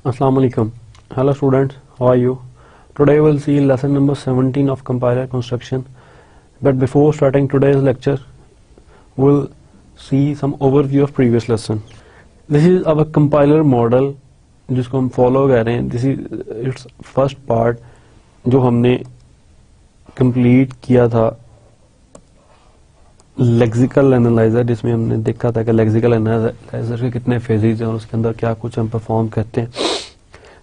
Assalamu alaikum. Hello students, how are you? Today we will see lesson number 17 of compiler construction. But before starting today's lecture, we'll see some overview of previous lesson. This is our compiler model जिसको हम follow कर रहे हैं. This is its first part जो हमने complete किया था lexical analyser, जिसमें हमने देखा था कि लेक्सिकल एनालाइजर के कितने फेजेस हैं और उसके अंदर क्या कुछ हम परफॉर्म करते हैं.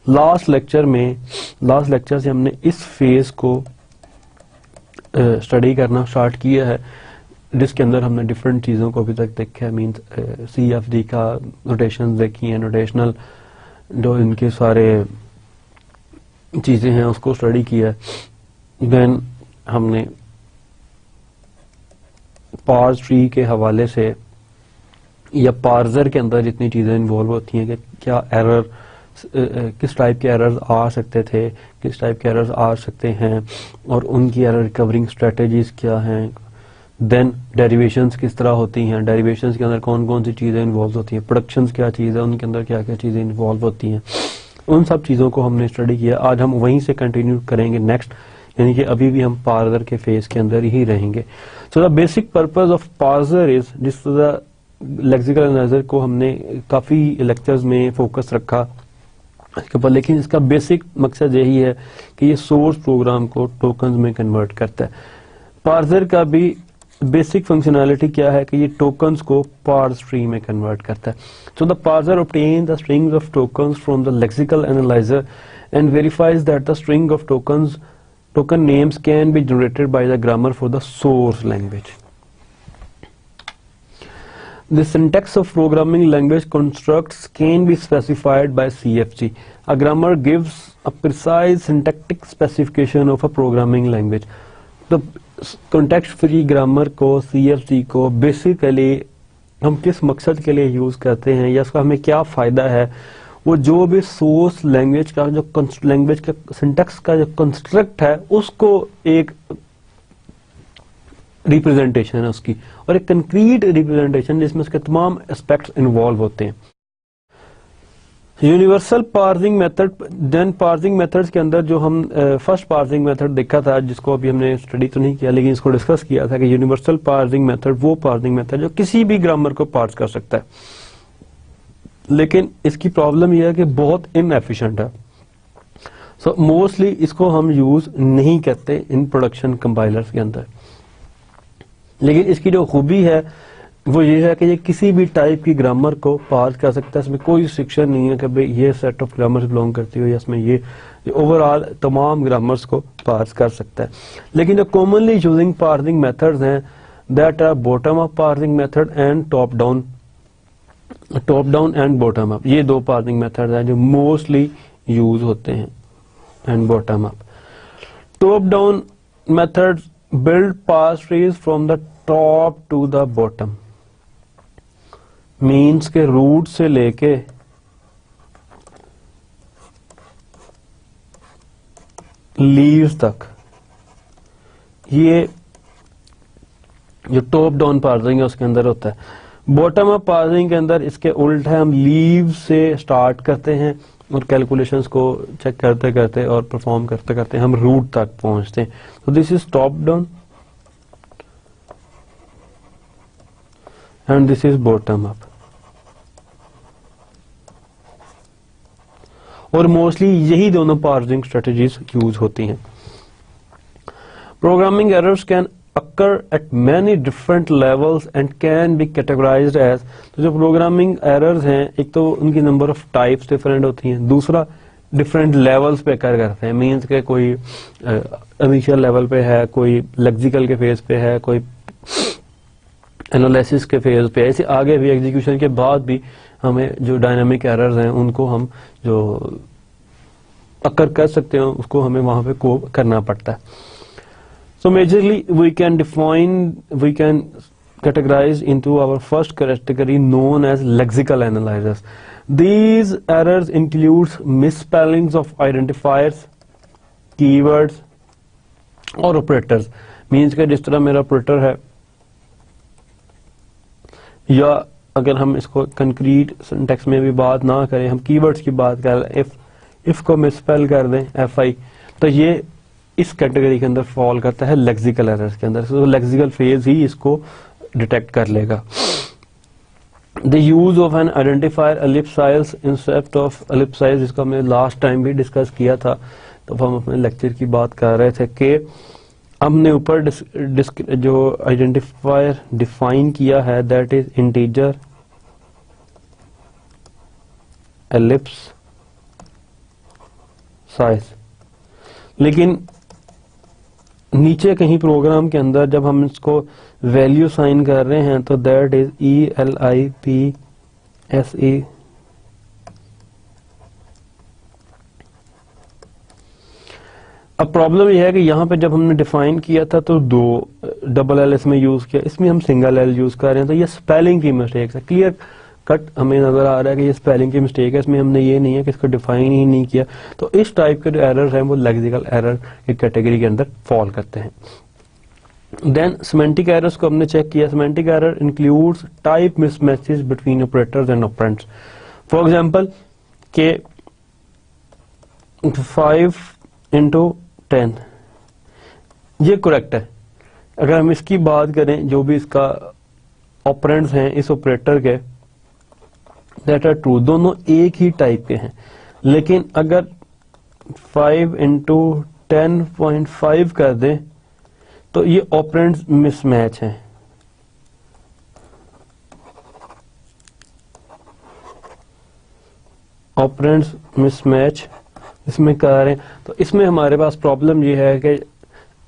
लास्ट लेक्चर से हमने इस फेज को स्टडी करना स्टार्ट किया है, जिसके अंदर हमने डिफरेंट चीज़ों को अभी तक देखा है. मीन्स CFD का नोटेशन देखी है, नोटेशनल जो इनके सारे चीज़ें हैं उसको स्टडी किया है. देन हमने पार्स ट्री के हवाले से या पार्जर के अंदर जितनी चीज़ें इन्वॉल्व होती हैं कि क्या एरर, किस टाइप के एरर्स आ सकते थे, किस टाइप के एरर्स आ सकते हैं और उनकी एरर रिकवरिंग स्ट्रेटजीज क्या हैं. देन डेरिवेशंस किस तरह होती हैं, डेरिवेशंस के अंदर कौन कौन सी चीज़ें इन्वॉल्व होती हैं, प्रोडक्शंस क्या चीज़ है, उनके अंदर क्या क्या चीज़ें इन्वॉल्व होती हैं. उन सब चीज़ों को हमने स्टडी किया. आज हम वहीं से कंटिन्यू करेंगे नेक्स्ट, यानी कि अभी भी हम पार्जर के फेज के अंदर ही रहेंगे. So the basic purpose of parser is, जिस लेक्सिकल एनालाइजर को हमने काफी लेक्चर्स में फोकस रखा इसके ऊपर, लेकिन इसका बेसिक मकसद यही है कि ये सोर्स प्रोग्राम को टोकन्स में कन्वर्ट करता है. पार्जर का भी बेसिक फंक्शनैलिटी क्या है कि ये टोकन्स को पार्स ट्री में कन्वर्ट करता है. So the parser obtains the strings of tokens from the lexical analyzer and verifies that the string of token names can be generated by the grammar for the source language. The syntax of programming language constructs can be specified by CFG. A grammar gives a precise syntactic specification of a programming language. The context free grammar को, CFG को basically हम किस मकसद के लिए use करते हैं या इसका हमें क्या फायदा है, वो जो भी सोर्स लैंग्वेज का जो लैंग्वेज का सिंटैक्स का जो कंस्ट्रक्ट है उसको एक रिप्रेजेंटेशन है उसकी, और एक कंक्रीट रिप्रेजेंटेशन जिसमें उसके तमाम एस्पेक्ट्स इन्वॉल्व होते हैं. Universal parsing method. Then parsing methods के अंदर जो हम फर्स्ट पार्सिंग मेथड देखा था, जिसको अभी हमने स्टडी तो नहीं किया लेकिन इसको डिस्कस किया था कि यूनिवर्सल पार्सिंग मेथड वो पार्सिंग मेथड जो किसी भी ग्रामर को पार्स कर सकता है, लेकिन इसकी प्रॉब्लम यह है कि बहुत इनएफिशिएंट है. सो मोस्टली इसको हम यूज नहीं करते इन प्रोडक्शन कंपाइलर्स के अंदर. लेकिन इसकी जो खूबी है वो ये है कि ये किसी भी टाइप की ग्रामर को पार्स कर सकता है. इसमें कोई रिस्ट्रिक्शन नहीं है कि भाई ये सेट ऑफ ग्रामर्स बिलोंग करती हो या इसमें ये ओवरऑल तमाम ग्रामर्स को पार्स कर सकता है. लेकिन जो कॉमनली यूजिंग पार्सिंग मेथड्स हैं that are bottom up parsing method and top down and bottom up. ये दो पार्सिंग मेथड हैं जो मोस्टली यूज होते हैं. And bottom up. Top down method build parse trees from the top to the bottom. Means के root से लेके leaves तक, ये जो टॉप डाउन पार्सिंग है उसके अंदर होता है. बॉटम अप पार्सिंग के अंदर इसके उल्ट है, हम लीव से स्टार्ट करते हैं और कैलकुलेशंस को चेक करते करते और परफॉर्म करते करते हम रूट तक पहुंचते हैं. तो this is top down and this is bottom up. और मोस्टली यही दोनों पार्सिंग स्ट्रेटजीज यूज होती हैं. Programming errors can occur at many different levels and can be categorized as. तो जो प्रोग्रामिंग एरर्स हैं, एक तो उनकी नंबर ऑफ टाइप्स डिफरेंट होती हैं, दूसरा डिफरेंट लेवल्स पे कर करते हैं. मीन्स के कोई इनिशियल लेवल पे है, कोई लेक्सिकल के फेज पे है, कोई एनालिसिस के फेज पे. ऐसे आगे भी एग्जीक्यूशन के बाद भी हमें जो डायनामिक एरर्स हैं उनको हम जो अकर कर सकते हैं उसको हमें वहां पे को करना पड़ता है. So majorly we can categorize into our first category known as lexical analyzers. These errors includes misspellings of identifiers, keywords और operators. Means कि जिस तरह मेरा operator है या अगर हम इसको कंक्रीट सिंटैक्स में भी बात ना करें, हम कीवर्ड्स की बात करें, इफ को मिसस्पेल कर दें FI, तो ये इस कैटेगरी के अंदर फॉल करता है लेक्सिकल एरर्स के अंदर। तो लेक्सिकल फेज ही इसको डिटेक्ट कर लेगा। The use of an identifier एलिप्साइल्स इंस्टेड ऑफ एलिप्साइल्स, इसको हमने लास्ट टाइम भी डिस्कस किया था, तो हम अपने लेक्चर की बात कर रहे थे कि हमने ऊपर जो आइडेंटिफायर डिफाइन किया है that is integer ellipse size, लेकिन नीचे कहीं प्रोग्राम के अंदर जब हम इसको वैल्यू साइन कर रहे हैं तो दैट इज ELIPSE। अब प्रॉब्लम यह है कि यहाँ पे जब हमने डिफाइन किया था तो 2 डबल एल इसमें यूज किया, इसमें हम सिंगल एल यूज कर रहे हैं, तो ये स्पेलिंग की मिस्टेक है। क्लियर कट हमें नजर आ रहा है कि ये स्पेलिंग की मिस्टेक है, इसमें हमने ये नहीं है कि इसको डिफाइन ही नहीं किया। तो इस टाइप के जो एरर हैं वो लेक्सिकल एरर की कैटेगरी के अंदर फॉल करते हैं। देन सिमेंटिक एरर्स को हमने चेक किया। Semantic error includes type mismatches between operators and operands. For example के 5×10 ये करेक्ट है। अगर हम इसकी बात करें, जो भी इसका ऑपरेंड्स हैं इस ऑपरेटर के, दैट आर ट्रू, दोनों एक ही टाइप के हैं। लेकिन अगर 5×10.5 कर दें तो ये ऑपरेंड्स मिसमैच हैं। ऑपरेंड्स मिसमैच इसमें कर रहे हैं, तो इसमें हमारे पास प्रॉब्लम ये है कि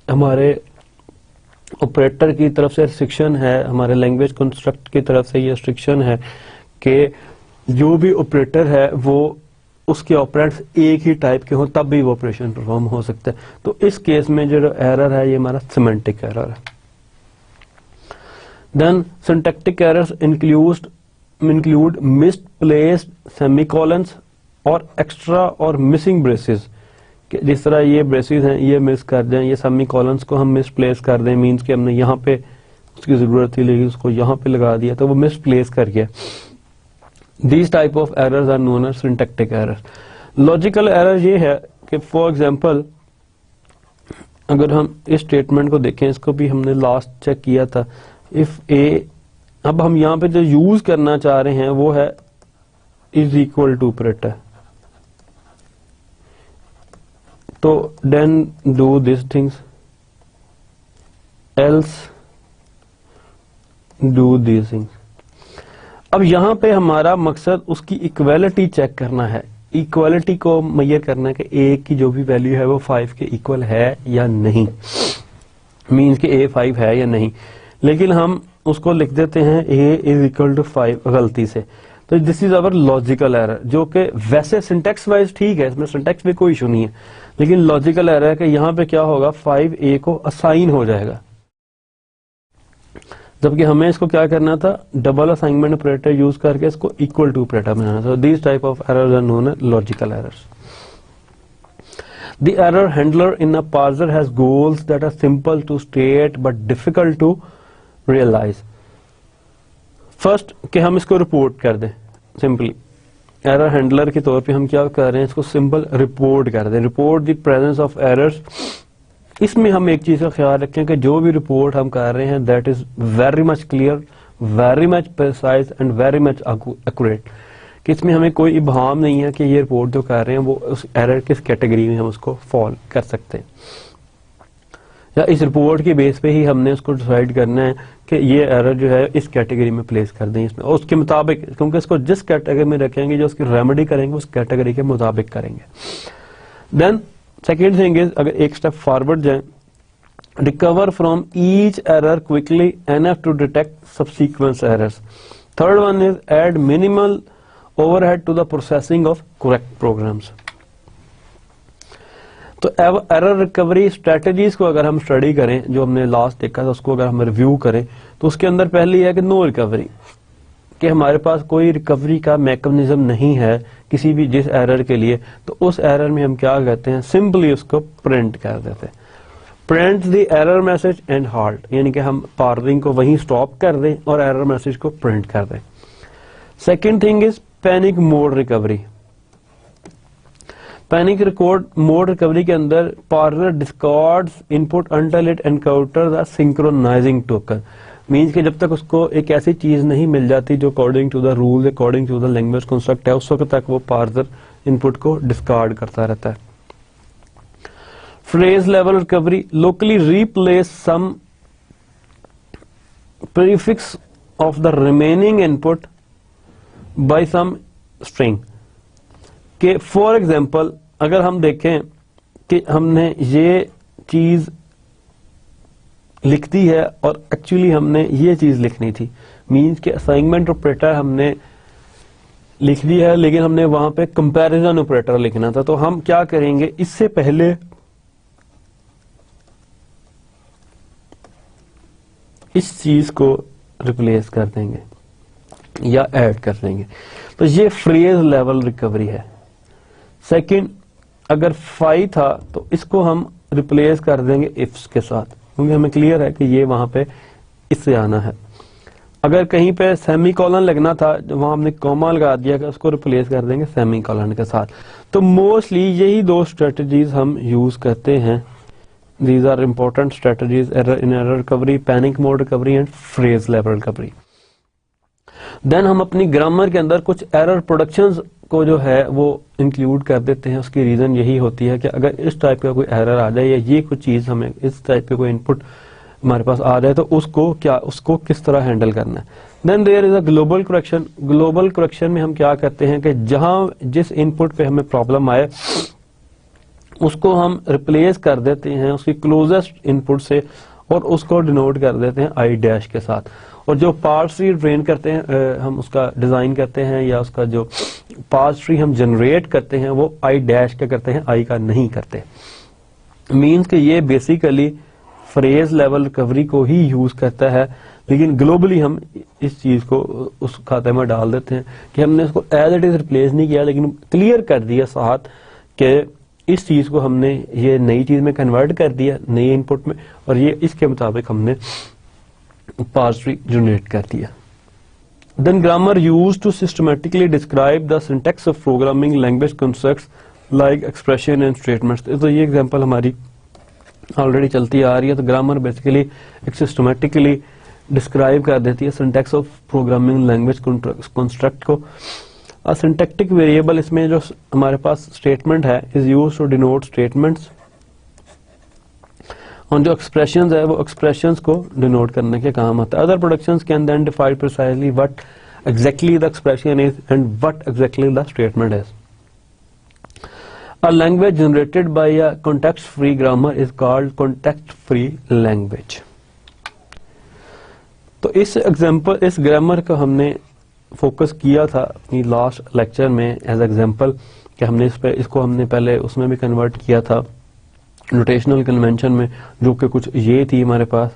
हमारे ऑपरेटर की तरफ से रिस्ट्रिक्शन है, हमारे लैंग्वेज कंस्ट्रक्ट की तरफ से ये रिस्ट्रिक्शन है कि जो भी ऑपरेटर है वो उसके ऑपरेंड्स एक ही टाइप के हों तब भी वो ऑपरेशन परफॉर्म हो सकता है। तो इस केस में जो एरर है ये हमारा सिमेंटिक एरर है। Then syntactic errors include misplaced semicolons और एक्स्ट्रा और मिसिंग ब्रेसेस। जिस तरह ये ब्रेसेस हैं ये मिस कर दें, ये सेमीकोलंस को हम मिसप्लेस कर दें, मींस कि हमने यहाँ पे उसकी जरूरत थी लेकिन उसको यहाँ पे लगा दिया तो वो मिसप्लेस कर गया। These type of errors are known as syntactic errors. Logical error ये है कि फॉर एग्जाम्पल अगर हम इस स्टेटमेंट को देखें, इसको भी हमने लास्ट चेक किया था, इफ ए, अब हम यहाँ पे जो यूज करना चाह रहे हैं वो है इज इक्वल टू ऑपरेटर, तो then do this things else do this things. अब यहां पे हमारा मकसद उसकी इक्वालिटी चेक करना है, इक्वालिटी को मेजर करना है कि ए की जो भी वैल्यू है वो 5 के इक्वल है या नहीं, मींस कि ए 5 है या नहीं। लेकिन हम उसको लिख देते हैं ए इज इक्वल टू 5 गलती से। तो this is our logical error, जो कि वैसे सिंटैक्स वाइज ठीक है, इसमें सिंटैक्स में कोई इशू नहीं है, लेकिन लॉजिकल एरर है कि यहां पे क्या होगा 5A को असाइन हो जाएगा, जबकि हमें इसको क्या करना था, डबल असाइनमेंट ऑपरेटर यूज करके इसको इक्वल टू ऑपरेटर बनाना था। These type of errors are known as logical errors. The error handler in a parser has goals that are simple to state but difficult to realise. First कि हम इसको report कर दें, simply error handler के तौर पे हम क्या कर रहे हैं, इसको सिंपल रिपोर्ट कर दें, report the presence of errors. इसमें हम एक चीज का ख्याल रखें कि जो भी रिपोर्ट हम कर रहे हैं that is very much clear, very much precise and very much accurate, कि इसमें हमें कोई इबहाम नहीं है कि ये रिपोर्ट जो कर रहे हैं वो उस एरर किस कैटेगरी में हम उसको फॉल कर सकते हैं, या इस रिपोर्ट की बेस पे ही हमने उसको डिसाइड करना है कि ये एरर जो है इस कैटेगरी में प्लेस कर दें इसमें, और उसके मुताबिक, क्योंकि इसको जिस कैटेगरी में रखेंगे जो उसकी रेमेडी करेंगे उस कैटेगरी के मुताबिक करेंगे। देन सेकेंड थिंग इज, अगर एक स्टेप फॉरवर्ड जाए, recover from each error quickly enough to detect subsequence errors. Third one is add minimal overhead to the processing of correct programs. तो एरर रिकवरी स्ट्रेटजीज को अगर हम study करें, जो हमने लास्ट देखा था उसको अगर हम रिव्यू करें, तो उसके अंदर पहली है कि नो रिकवरी, कि हमारे पास कोई रिकवरी का मैकेनिज्म नहीं है किसी भी जिस एरर के लिए, तो उस एरर में हम क्या कहते हैं, सिंपली उसको प्रिंट कर देते हैं, print the error message and halt, यानी कि हम पार्सिंग को वहीं स्टॉप कर दें और एरर मैसेज को प्रिंट कर दें। Second thing is panic mode recovery. Panic record mode recovery के अंदर parser discards input until it encounters a synchronising token. Means कि जब तक उसको एक ऐसी चीज नहीं मिल जाती जो according to the rule, according to the language construct है, उस वक्त तक वो पार्सर इनपुट को डिस्कार्ड करता रहता है। Phrase level recovery, locally replace some prefix of the remaining input by some string. कि फॉर एग्जाम्पल अगर हम देखें कि हमने ये चीज लिख दी है और एक्चुअली हमने ये चीज लिखनी थी, मीन्स के असाइनमेंट ऑपरेटर हमने लिख दिया है लेकिन हमने वहां पे कंपैरिजन ऑपरेटर लिखना था, तो हम क्या करेंगे, इससे पहले इस चीज को रिप्लेस कर देंगे या ऐड कर देंगे। तो ये फ्रेज लेवल रिकवरी है। सेकंड, अगर फाई था तो इसको हम रिप्लेस कर देंगे इफ्स के साथ, क्योंकि हमें क्लियर है कि ये वहां पे इससे आना है। अगर कहीं पे सेमी कॉलन लगना था, वहां हमने कॉमा लगा दिया कि उसको रिप्लेस कर देंगे सेमी कॉलन के साथ। तो मोस्टली यही दो स्ट्रेटजीज हम यूज करते हैं। These are important strategies in error recovery, panic mode recovery and phrase level recovery. Then हम अपनी ग्रामर के अंदर कुछ एरर प्रोडक्शंस को जो है वो इंक्लूड कर देते हैं। उसकी रीजन यही होती है कि अगर इस टाइप का कोई एरर आ जाए या ये कुछ चीज हमें इस टाइप का कोई इनपुट हमारे पास आ जाए तो उसको किस तरह हैंडल करना है। Then there is a global correction. Global correction में हम क्या करते हैं कि जहां जिस इनपुट पे हमें प्रॉब्लम आए उसको हम रिप्लेस कर देते हैं उसकी क्लोजेस्ट इनपुट से और उसको डिनोट कर देते हैं आई डैश के साथ। और जो पार्स ट्री ट्रेन करते हैं, हम उसका डिजाइन करते हैं या उसका जो पार्स ट्री हम जनरेट करते हैं वो आई डैश का करते हैं, आई का नहीं करते। मीन्स कि ये बेसिकली फ्रेज लेवल रिकवरी को ही यूज करता है, लेकिन ग्लोबली हम इस चीज को उस खाते में डाल देते हैं कि हमने उसको एज इट इज रिप्लेस नहीं किया, लेकिन क्लियर कर दिया साथ कि इस चीज को हमने ये नई चीज में कन्वर्ट कर दिया, नई इनपुट में, और ये इसके मुताबिक हमने पार्स ट्री जनरेट कर दिया। Then grammar used to systematically describe the syntax of programming language concepts like expression and statements. तो ये एग्जांपल हमारी ऑलरेडी चलती आ रही है। तो ग्रामर बेसिकली एक सिस्टमैटिकली डिस्क्राइब कर देती है syntax of programming language construct को। अ सिंटैक्टिक वेरिएबल, इसमें जो हमारे पास स्टेटमेंट है, is used to denote statements, और जो एक्सप्रेशंस है वो एक्सप्रेशंस को डिनोट करने के काम आता है। Other productions can then define precisely what exactly the expression is and what exactly the statement is. A language generated by a context-free grammar is called context-free language. तो इस ग्रामर का हमने फोकस किया था अपनी लास्ट लेक्चर में as example कि हमने इसको हमने पहले उसमें भी कन्वर्ट किया था नोटेशनल कन्वेंशन में, जो कि कुछ ये थी हमारे पास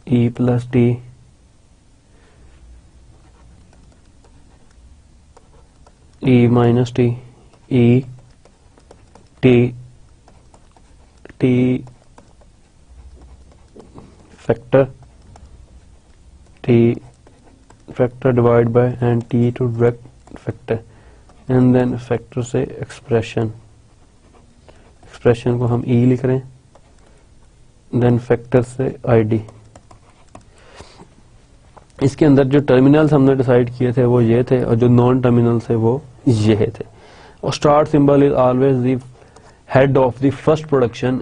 E plus T E minus T E T T factor T factor divide by and T to direct factor and then factor से एक्सप्रेशन को हम E लिख रहे हैं, देन फैक्टर से ID। इसके अंदर जो टर्मिनल्स हमने डिसाइड किए थे वो ये थे और जो नॉन टर्मिनल्स थे वो ये थे। और start symbol is always the head of the first production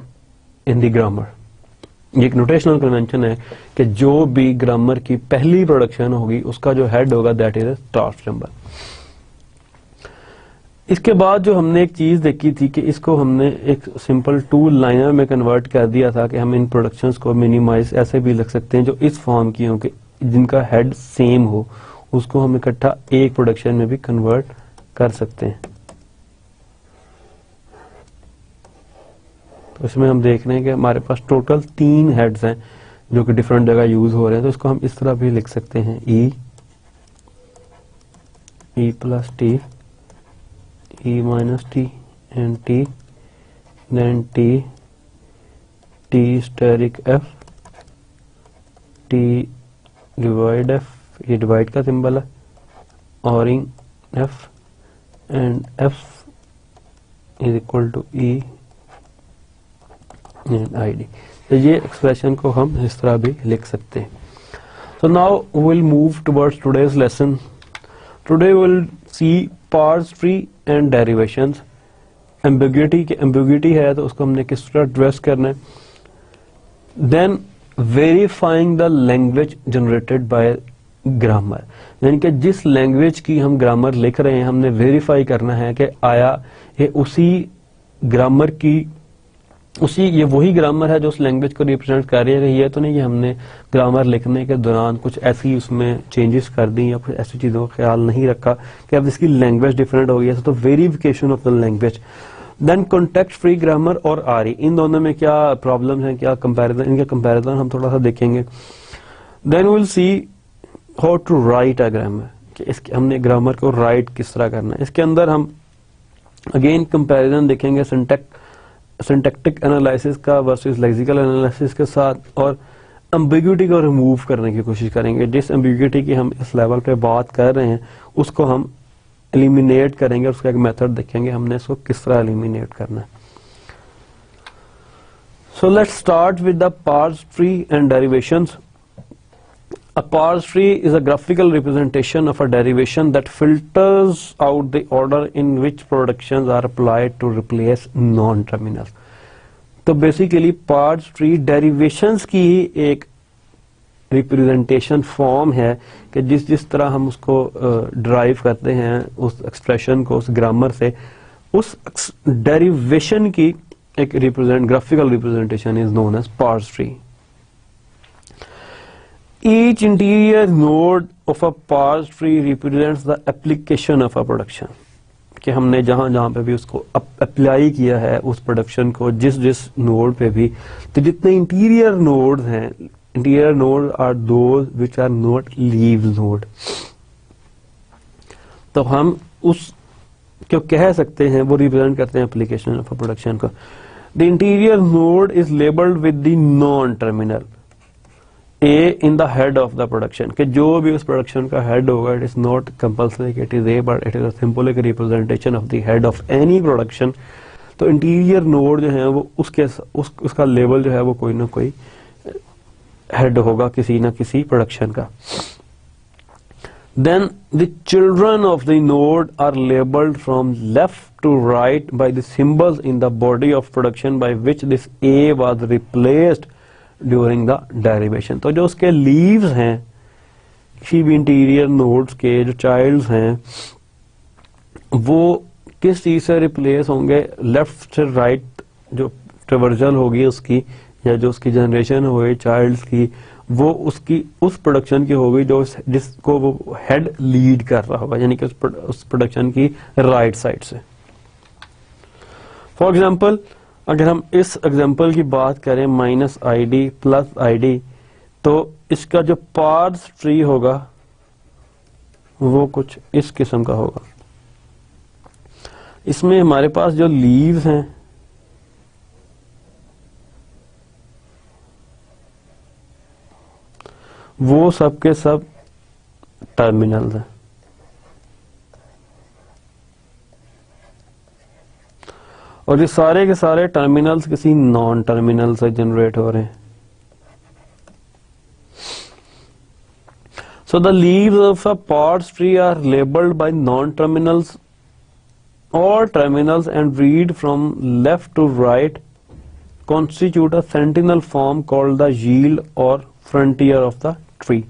in the grammar. ये एक नोटेशनल कन्वेंशन है कि जो भी ग्रामर की पहली प्रोडक्शन होगी उसका जो हेड होगा दैट इज स्टार्ट सिंबल। इसके बाद जो हमने एक चीज देखी थी कि इसको हमने एक सिंपल टू लाइनर में कन्वर्ट कर दिया था कि हम इन प्रोडक्शंस को मिनिमाइज ऐसे भी लिख सकते हैं जो इस फॉर्म की हो कि जिनका हेड सेम हो, उसको हम इकट्ठा एक प्रोडक्शन में भी कन्वर्ट कर सकते हैं। तो इसमें हम देख रहे हैं कि हमारे पास टोटल 3 हेड्स हैं जो कि डिफरेंट जगह यूज हो रहे हैं। तो इसको हम इस तरह भी लिख सकते हैं E plus T E minus T and T then T asterisk F T divide F ये डिवाइड का सिंबल है, oring F and F is equal to E and I D. तो ये एक्सप्रेशन को हम इस तरह भी लिख सकते हैं। So now we'll move towards today's lesson. Today we'll see parts tree and derivations. Ambiguity है तो उसको हमने किस तरह address करना है। Then verifying the language generated by grammar, यानी कि जिस लैंग्वेज की हम ग्रामर लिख रहे हैं हमने वेरीफाई करना है कि आया ये उसी ग्रामर की ये वही ग्रामर है जो उस लैंग्वेज को रिप्रेजेंट कर रही है। ये तो नहीं कि हमने ग्रामर लिखने के दौरान कुछ ऐसी उसमें चेंजेस कर दी या कुछ ऐसी चीज़ों का ख्याल नहीं रखा कि अब इसकी लैंग्वेज डिफरेंट हो गई है। तो verification of the language. Then context free grammar और आरई, इन दोनों में क्या प्रॉब्लम है, क्या कंपैरिजन, इनके कंपैरिजन हम थोड़ा सा देखेंगे। Then will see how to write a grammar, कि इसके हमने ग्रामर को राइट किस तरह करना है। इसके अंदर हम अगेन कंपैरिजन देखेंगे सिंटैक्टिक एनालिसिस का वर्सेस लेक्सिकल एनालिसिस के साथ, और एम्बिग्यूटी को रिमूव करने की कोशिश करेंगे। जिस एम्बिग्यूटी की हम इस लेवल पे बात कर रहे हैं उसको हम एलिमिनेट करेंगे, उसका एक मेथड देखेंगे हमने इसको किस तरह एलिमिनेट करना है। So let's start with the parse tree and derivations. A parse tree is a graphical representation of a derivation that filters out the order in which productions are applied to replace non-terminals. तो basically parse tree derivations की ही एक representation form है कि जिस तरह हम उसको drive करते हैं उस एक्सप्रेशन को उस ग्रामर से, उस डेरिवेशन की एक graphical representation is known as parse tree. Each interior node of a parse tree represents the application of a production. कि हमने जहां पे भी उसको अप्लाई किया है उस प्रोडक्शन को जिस नोड पे भी, तो जितने इंटीरियर नोड्स हैं, interior node are those which are not leaf node. तो हम उस क्यों कह सकते हैं वो रिप्रेजेंट करते हैं एप्लीकेशन ऑफ अ प्रोडक्शन को। The interior node is labelled with the non terminal A in the head of the production, कि जो भी उस प्रोडक्शन का हेड होगा इट इज नॉट कंपल्सरी कि it is a, but it is a symbolic representation of the head of any production. तो interior node जो है वो उसका लेवल जो है वो कोई ना कोई हेड होगा किसी ना किसी प्रोडक्शन का। Then the children of the node are labelled from left to right by the symbols in the body of production by which this A was replaced during the derivation. तो जो उसके leaves हैं किसी भी interior nodes के, जो child's हैं, वो किस चीज से रिप्लेस होंगे, लेफ्ट से राइट जो ट्रेवर्जल होगी उसकी, या जो उसकी जनरेशन होगी चाइल्ड्स की, वो उसकी उस प्रोडक्शन की होगी जो जिसको वो हेड लीड कर रहा होगा, यानी कि उस प्रोडक्शन की राइट साइड से। फॉर एग्जाम्पल अगर हम इस एग्जांपल की बात करें minus I D plus I D, तो इसका जो पार्स ट्री होगा वो कुछ इस किस्म का होगा। इसमें हमारे पास जो लीव्स हैं वो सब के सब टर्मिनल्स हैं, और ये सारे के सारे टर्मिनल्स किसी नॉन टर्मिनल से जनरेट हो रहे हैं। So the leaves of a parse tree are labelled by non terminals और terminals and read from left to right constitute a sentinel form called the yield और फ्रंटियर ऑफ द ट्री।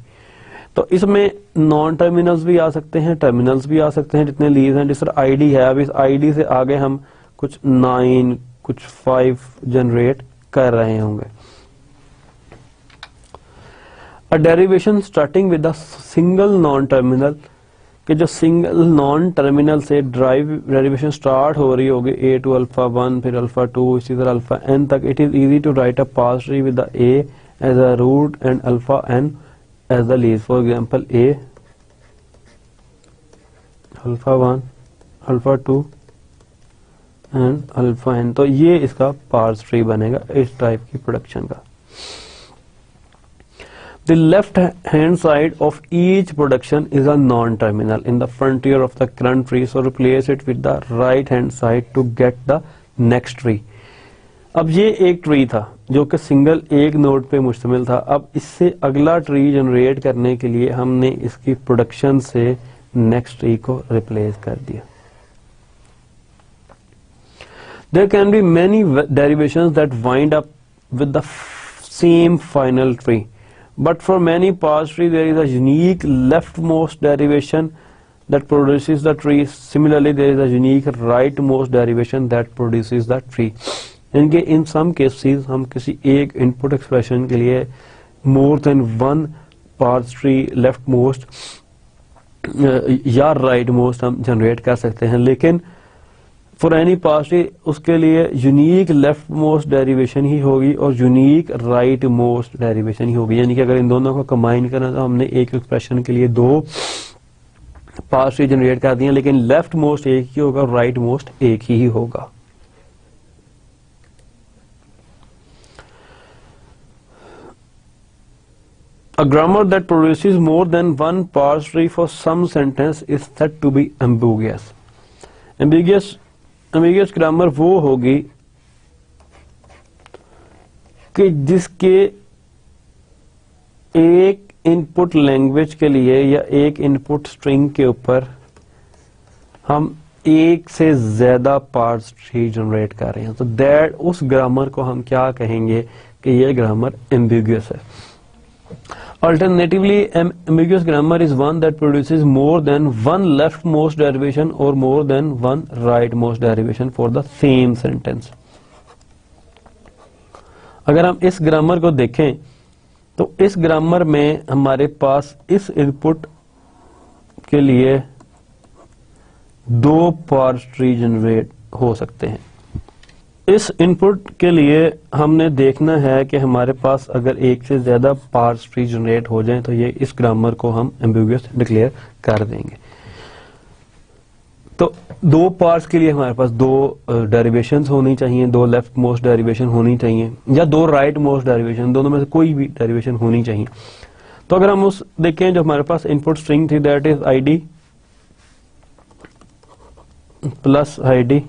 तो इसमें non terminals भी आ सकते हैं, terminals भी आ सकते हैं जितने लीव्स हैं। जिस तरह आईडी है, अब इस आईडी से आगे हम कुछ 9 कुछ 5 जनरेट कर रहे होंगे। A derivation starting with a single non terminal, कि जो सिंगल नॉन टर्मिनल से डेरिवेशन स्टार्ट हो रही होगी a टू अल्फा 1 फिर अल्फा 2 इसी तरह अल्फा n तक, it is easy to write a parse tree with the a as a root and alpha n as the leaves. For example a alpha 1 alpha 2 and alpha n, तो ये इसका parse tree बनेगा इस type की production का। The left hand side of each production is a non-terminal in the frontier of the current tree, so replace it with the right hand side to get the next tree. अब ये एक tree था जो कि single एक node पे मुश्तमिल था। अब इससे अगला ट्री जनरेट करने के लिए हमने इसकी प्रोडक्शन से नेक्स्ट ट्री को रिप्लेस कर दिया। There can be many derivations that wind up with the same final tree, but for many parts tree there is a unique leftmost derivation that produces the tree. Similarly, there is a unique rightmost derivation that produces the tree. इनके in some cases हम किसी एक input expression के लिए more than one parts tree leftmost या rightmost हम generate कर सकते हैं, लेकिन फॉर एनी पार्ट ट्री उसके लिए यूनिक लेफ्ट मोस्ट डेरिवेशन ही होगी और यूनिक राइट मोस्ट डेरिवेशन ही होगी। यानी कि अगर इन दोनों को कंबाइन करना तो हमने एक एक्सप्रेशन के लिए दो पार्ट ट्री जनरेट कर दिए, लेकिन लेफ्ट मोस्ट एक ही होगा और राइट मोस्ट एक ही होगा। A grammar that produces more than one parse tree for some sentence is said to be ambiguous. Ambiguous grammar वो होगी कि जिसके एक इनपुट लैंग्वेज के लिए या एक इनपुट स्ट्रिंग के ऊपर हम एक से ज्यादा पार्ट्स ट्री जनरेट कर रहे हैं, तो दैट उस ग्रामर को हम क्या कहेंगे कि ये ग्रामर एम्बिगुअस है। Alternatively, ambiguous grammar is one that produces more than one leftmost derivation or more than one rightmost derivation for the same sentence. अगर हम इस ग्रामर को देखें तो इस ग्रामर में हमारे पास इस इनपुट के लिए दो पार्स ट्री जनरेट हो सकते हैं। इस इनपुट के लिए हमने देखना है कि हमारे पास अगर एक से ज्यादा पार्स ट्री जनरेट हो जाए तो ये इस ग्रामर को हम एम्बिगुअस डिक्लेयर कर देंगे। तो दो पार्ट्स के लिए हमारे पास दो डेरिवेशंस होनी चाहिए, दो लेफ्ट मोस्ट डेरिवेशन होनी चाहिए या दो राइट मोस्ट डेरिवेशन, दोनों में से कोई भी डेरिवेशन होनी चाहिए। तो अगर हम उस देखें जो हमारे पास इनपुट स्ट्रिंग थी that is ID plus ID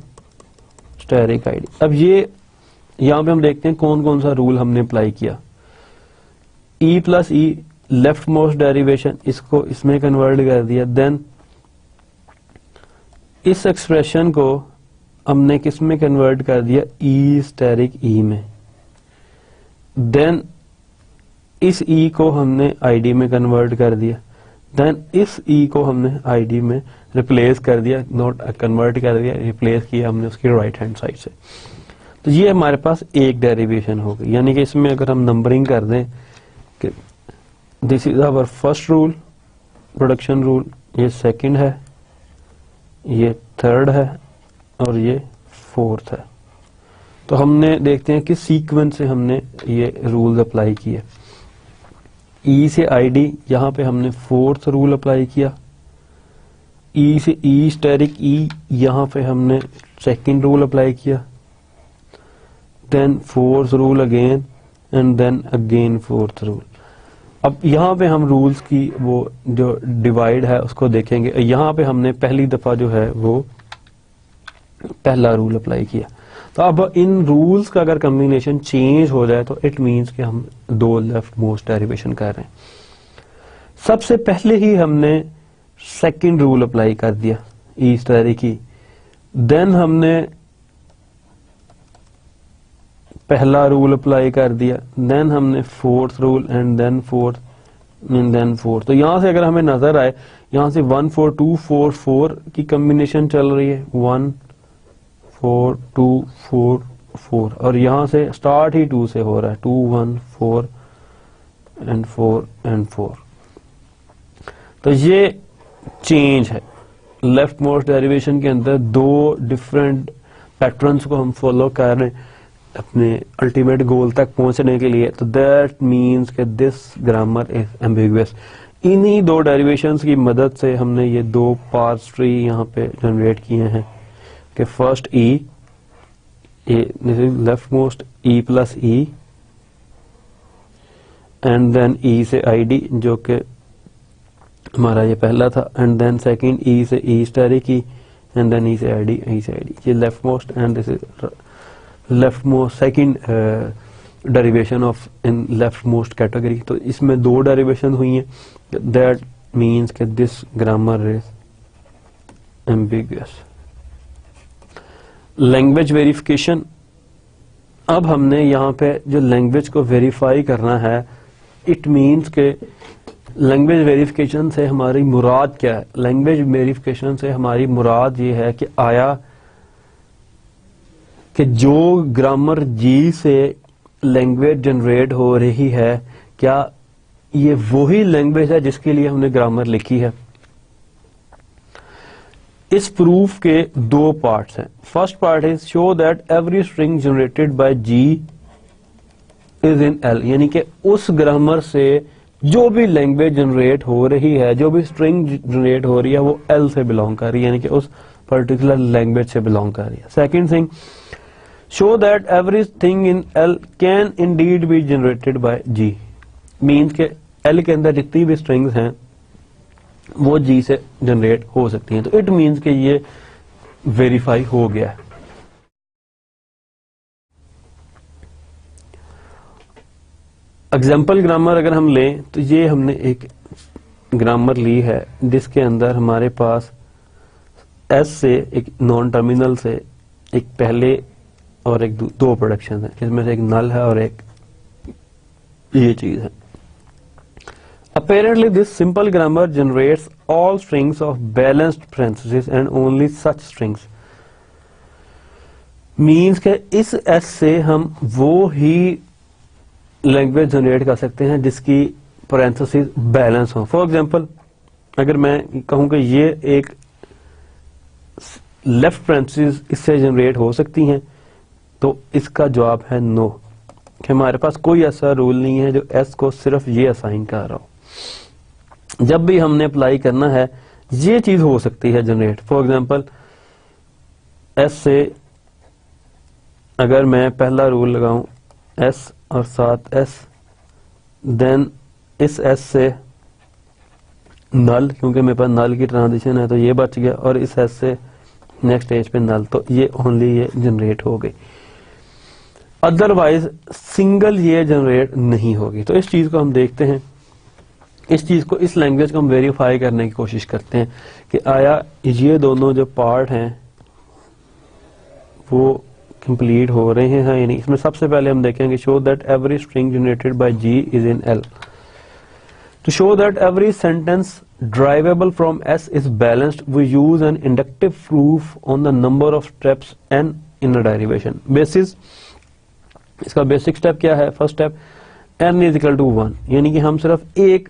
static ID. अब ये यहां पे हम देखते हैं कौन कौन सा रूल हमने अप्लाई किया। ई प्लस ई लेफ्ट मोस्ट डेरिवेशन, इसको इसमें कन्वर्ट कर दिया। देन इस एक्सप्रेशन को हमने किस में कन्वर्ट कर दिया, ई स्टैटिक ई में। देन इस ई को हमने आईडी में कन्वर्ट कर दिया। देन इस ई को हमने आईडी में रिप्लेस कर दिया, नॉट कन्वर्ट कर दिया, रिप्लेस किया हमने उसकी राइट हैंड साइड से। तो ये हमारे पास एक डेरिवेशन हो गई। यानी कि इसमें अगर हम नंबरिंग कर दें कि this is our first rule production rule, ये सेकंड है, ये थर्ड है और ये फोर्थ है। तो हमने देखते हैं कि सीक्वेंस से हमने ये रूल्स अप्लाई किए। ई से आईडी, यहां पे हमने फोर्थ रूल अप्लाई किया। ई से ई स्टैटिक ई, यहां पे हमने सेकंड रूल अप्लाई किया। Then fourth rule again and then again fourth rule. अब यहां पे हम रूल्स की वो जो डिवाइड है उसको देखेंगे। यहां पे हमने पहली दफा जो है वो पहला रूल अप्लाई किया। तो अब इन रूल्स का अगर कॉम्बिनेशन चेंज हो जाए तो इट मींस कि हम दो लेफ्ट मोस्ट डेरिवेशन कर रहे हैं। सबसे पहले ही हमने सेकंड रूल अप्लाई कर दिया ई स्टैटिक की। देन हमने पहला रूल अप्लाई कर दिया। देन हमने fourth rule and then fourth and then fourth. तो यहां से अगर हमें नजर आए, यहां से 1 4 2 4 4 की कॉम्बिनेशन चल रही है, 1 4 2 4 4, और यहां से स्टार्ट ही 2 से हो रहा है, 2 1 4 एंड 4 एंड 4। तो ये चेंज है। लेफ्ट मोस्ट डेरिवेशन के अंदर दो डिफरेंट पैटर्न्स को हम फॉलो कर रहे हैं अपने अल्टीमेट गोल तक पहुंचने के लिए। तो दैट मीन्स कि दिस ग्रामर इज एम्बिगुअस। इन्हीं दो डेरिवेशंस की मदद से हमने ये दो पार्स ट्री यहाँ पे जनरेट किए हैं कि first E, this is left most E plus E, and then E से आई डी जो कि हमारा ये पहला था, एंड देन सेकंड ई से ई स्टारी की, एंड देन ई से आई डी, ई से आई डी, ये left most and this is left most second derivation of in left most category. तो इसमें दो डेरिवेशन हुई हैं, दैट मीन्स कि this grammar is ambiguous. Language verification, अब हमने यहाँ पे जो लैंग्वेज को वेरीफाई करना है, इट मीन्स के लैंग्वेज वेरिफिकेशन से हमारी मुराद क्या है। लैंग्वेज वेरिफिकेशन से हमारी मुराद ये है कि आया कि जो ग्रामर जी से लैंग्वेज जनरेट हो रही है, क्या ये वही लैंग्वेज है जिसके लिए हमने ग्रामर लिखी है। इस प्रूफ के दो पार्ट्स हैं। First part is show that every string generated by G is in L, यानी कि उस ग्रामर से जो भी लैंग्वेज जनरेट हो रही है, जो भी स्ट्रिंग जनरेट हो रही है, वो एल से बिलोंग कर रही है, यानी कि उस पर्टिकुलर लैंग्वेज से बिलोंग कर रही है। Second thing, show that everything in L can indeed be generated by G, means के एल के अंदर जितनी भी स्ट्रिंग्स हैं वो जी से जनरेट हो सकती हैं। तो इट मीन्स कि ये वेरीफाई हो गया है। एग्जाम्पल ग्रामर अगर हम लें तो ये हमने एक ग्रामर ली है जिसके अंदर हमारे पास एस से एक नॉन टर्मिनल से एक पहले और एक दो प्रोडक्शन है, जिसमें से एक नल है और एक ये चीज है। Apparently this simple grammar generates all strings of balanced parentheses and only such strings, means के इस S से हम वो ही लैंग्वेज जनरेट कर सकते हैं जिसकी parentheses बैलेंस हो। फॉर एग्जाम्पल अगर मैं कहूं कि ये एक लेफ्ट parentheses इससे जनरेट हो सकती हैं, तो इसका जवाब है नो, कि हमारे पास कोई ऐसा रूल नहीं है जो S को सिर्फ ये असाइन कर रहा हो। जब भी हमने अप्लाई करना है ये चीज हो सकती है जनरेट। फॉर एग्जाम्पल एस से अगर मैं पहला रूल लगाऊं एस और साथ एस, देन इस एस से नल, क्योंकि मेरे पास नल की ट्रांजिशन है तो ये बच गया, और इस एस से नेक्स्ट स्टेज पे नल, तो ये ओनली ये जनरेट हो गई, अदरवाइज सिंगल ये जनरेट नहीं होगी। तो इस चीज को हम देखते हैं, इस चीज को, इस लैंग्वेज को हम वेरीफाई करने की कोशिश करते हैं कि आया ये दोनों जो पार्ट हैं वो कंप्लीट हो रहे हैं या नहीं। इसमें सबसे पहले हम देखेंगे show that every string generated by G is in L. To show that every sentence derivable from S is balanced we use an inductive proof on the number of steps n in a derivation basis. इसका basic step क्या है? First step n is equal to 1, यानी कि हम सिर्फ एक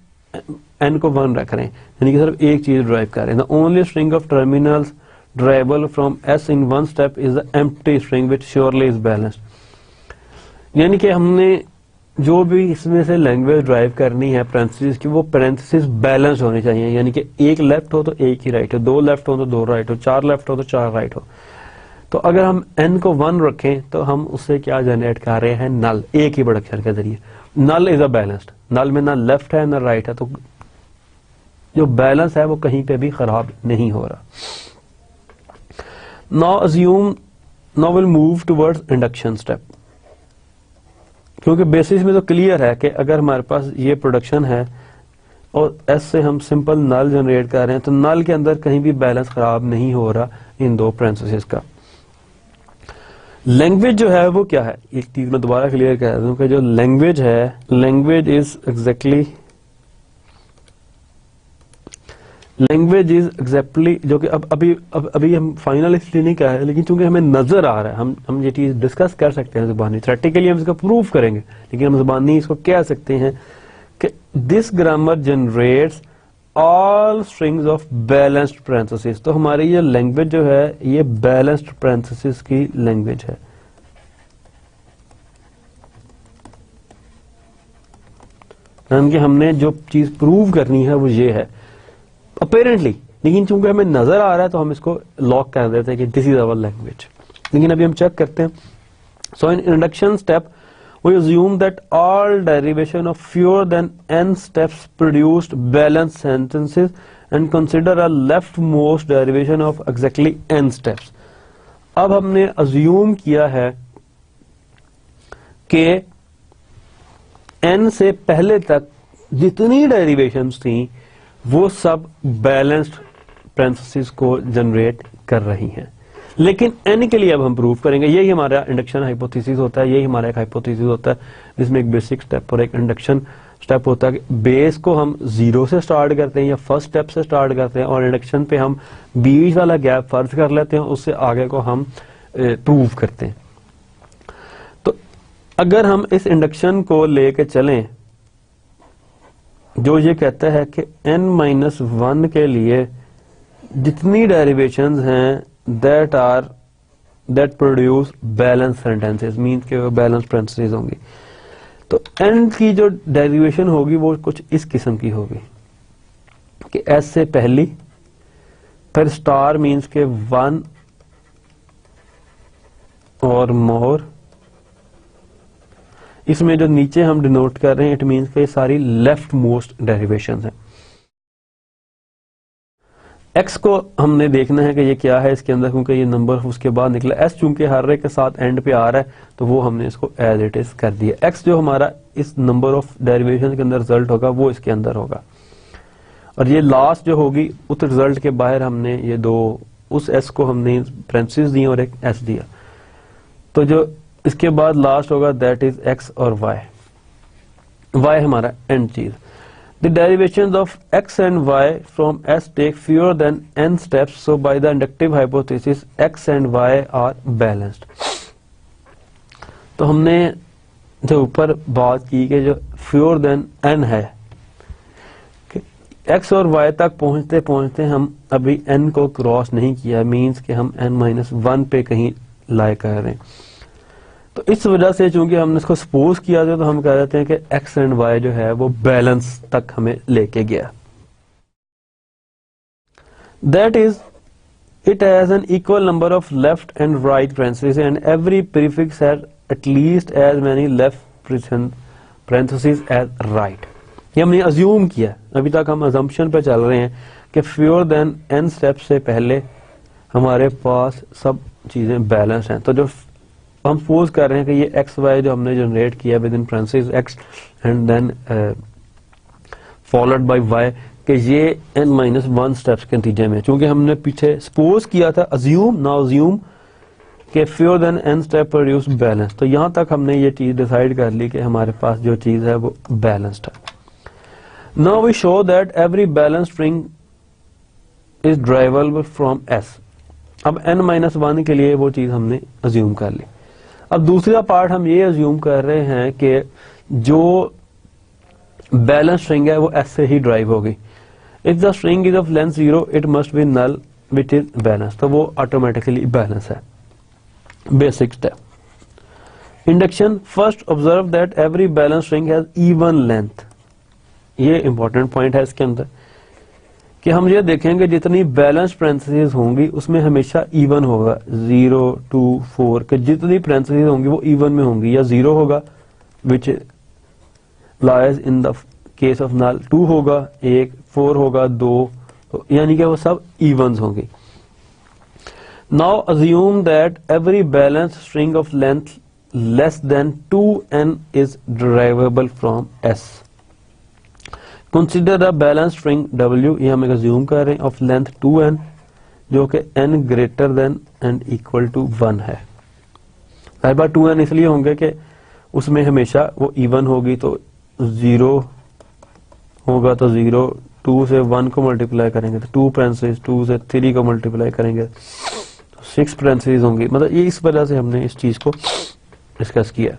n को 1 रख रहे हैं, यानी कि सिर्फ एक चीज ड्राइव कर रहे हैं। The only string of terminals derivable from s in one step is the empty string which surely is balanced. यानी कि हमने जो भी इसमें से लैंग्वेज ड्राइव करनी है पैरेंथेसिस की, वो पैरेंथेसिस बैलेंस होनी चाहिए, यानी कि एक लेफ्ट हो तो एक ही राइट हो, दो लेफ्ट हो तो दो राइट हो, चार लेफ्ट हो तो चार राइट हो। तो अगर हम n को 1 रखें तो हम उससे क्या जनरेट कर रहे हैं? नल, एक ही प्रोडक्शन के जरिए। नल इज अ बैलेंस्ड, नल में ना लेफ्ट है ना राइट है, तो जो बैलेंस है वो कहीं पे भी खराब नहीं हो रहा। Now will move towards induction step, क्योंकि बेसिस में तो क्लियर है कि अगर हमारे पास ये प्रोडक्शन है और एस से हम सिंपल नल जनरेट कर रहे हैं, तो नल के अंदर कहीं भी बैलेंस खराब नहीं हो रहा इन दो पैरेंथेसिस का। लैंग्वेज जो है वो क्या है? एक चीज मैं दोबारा क्लियर कर दूं कि जो लैंग्वेज है, लैंग्वेज इज एग्जैक्टली जो कि अभी हम फाइनल इसलिए नहीं कह रहे, लेकिन चूंकि हमें नजर आ रहा है, हम ये चीज डिस्कस कर सकते हैं जुबानी, थ्योरेटिकली हम इसका प्रूफ करेंगे, लेकिन हम जुबानी इसको कह सकते हैं कि this grammar generates all strings of balanced parenthesis. तो हमारी ये लैंग्वेज जो है ये बैलेंस्ड पैरेंथेसिस की लैंग्वेज है। यानी कि हमने जो चीज प्रूव करनी है वो ये है अपेरेंटली, लेकिन चूंकि हमें नजर आ रहा है तो हम इसको लॉक कर देते हैं कि दिस इज आवर लैंग्वेज। लेकिन अभी हम चेक करते हैं। So in induction step we assume that all derivation of fewer than n steps produced balanced sentences and consider a leftmost derivation of exactly n steps. अब हमने assume किया है कि n से पहले तक जितनी डेरिवेशंस थी वो सब बैलेंस्ड पैरेंथेसिस को जनरेट कर रही हैं, लेकिन n के लिए अब हम प्रूव करेंगे। यही हमारा इंडक्शन हाइपोथेसिस होता है, यही हमारा एक हाइपोथेसिस होता है जिसमें एक बेसिक स्टेप और एक इंडक्शन स्टेप होता है कि बेस को हम 0 से स्टार्ट करते हैं या फर्स्ट स्टेप से स्टार्ट करते हैं और इंडक्शन पे हम बीच वाला गैप फर्ज कर लेते हैं, उससे आगे को हम प्रूव करते हैं। तो अगर हम इस इंडक्शन को लेके चलें जो ये कहता है कि n-1 के लिए जितनी डेरिवेशंस हैं that produce balanced sentences, means के वो बैलेंस पैरेंथेसिस होंगी। तो n की जो डेरिवेशन होगी वो कुछ इस किस्म की होगी कि s से पहली, फिर स्टार मीन्स के 1 और मोर, इसमें जो नीचे हम डिनोट कर रहे हैं इट मीन्स के सारी लेफ्ट मोस्ट डेरिवेशंस हैं। x को हमने देखना है कि ये क्या है इसके अंदर, क्योंकि ये नंबर उसके बाद निकला। s चूंकि हर एक के साथ एंड पे आ रहा है तो वो हमने इसको एज इट इज कर दिया। x जो हमारा इस नंबर ऑफ डेरिवेशन के अंदर रिजल्ट होगा वो इसके अंदर होगा, और ये लास्ट जो होगी उस रिजल्ट के बाहर हमने ये दो उस s को हमने पैरेंथेसिस दिए और एक s दिया, तो जो इसके बाद लास्ट होगा दैट इज x और y हमारा एंड चीज। The derivations of x and y from s take fewer than n steps, so by the inductive hypothesis x and y are balanced. तो हमने जो ऊपर बात की कि जो fewer than n है कि x और y तक पहुंचते पहुंचते हम अभी n को क्रॉस नहीं किया, मीन्स कि हम n-1 पे कहीं लाई कर रहे हैं। तो इस वजह से चूंकि हमने इसको सपोज किया था तो हम कह देते हैं कि x एंड y जो है वो बैलेंस तक हमें लेके गया। That is it has an equal number of left and right parenthesis and every prefix has at least as many left parenthesis as right. ये हमने अज्यूम किया, अभी तक हम अजम्पशन पे चल रहे हैं कि फ्यूअर देन n स्टेप से पहले हमारे पास सब चीजें बैलेंस हैं। तो जो हम सपोज कर रहे हैं कि ये एक्स वाई जो हमने जनरेट किया within parenthesis X and then followed by Y कि ये n-1 स्टेप्स के नतीजे में, चूंकि हमने पीछे सपोज किया था अज्यूम कि fewer than n step produce balance, तो यहां तक हमने ये चीज डिसाइड कर ली कि हमारे पास जो चीज है वो बैलेंस्ड है। Now we show that every balanced string is derivable from s। अब n-1 के लिए वो चीज हमने अज्यूम कर ली। अब दूसरा पार्ट हम ये अज्यूम कर रहे हैं कि जो बैलेंस स्ट्रिंग है वो s से ही ड्राइव होगी। If the string is of length 0 it must be null which is balance, तो वो ऑटोमेटिकली बैलेंस है। Basic step induction, first observe that every balance string has even length. ये important point है इसके अंदर कि हम ये देखेंगे जितनी बैलेंस पैरेंथेसिस होंगी उसमें हमेशा इवन होगा। 0 2 4 के जितनी पैरेंथेसिस होंगी वो इवन में होंगी, या 0 होगा which lies in the case of null, 2 होगा 1, 4 होगा 2, तो यानी कि वो सब इवन्स होंगी। Now assume that every balance string of length less than 2n is derivable from s। Consider the balance string w, ये हम अज्यूम कर रहे हैं, ऑफ लेंथ 2n जो कि n greater than and equal to 1 है। हर बार 2n इसलिए होंगे कि उसमें हमेशा वो इवन होगी, तो 0 होगा तो 0, 2 से 1 को मल्टीप्लाई करेंगे तो 2 पैरेंथेसिस, 2 से 3 को मल्टीप्लाई करेंगे तो 6 पैरेंथेसिस होंगी। मतलब ये इस वजह से हमने इस चीज को डिस्कस किया।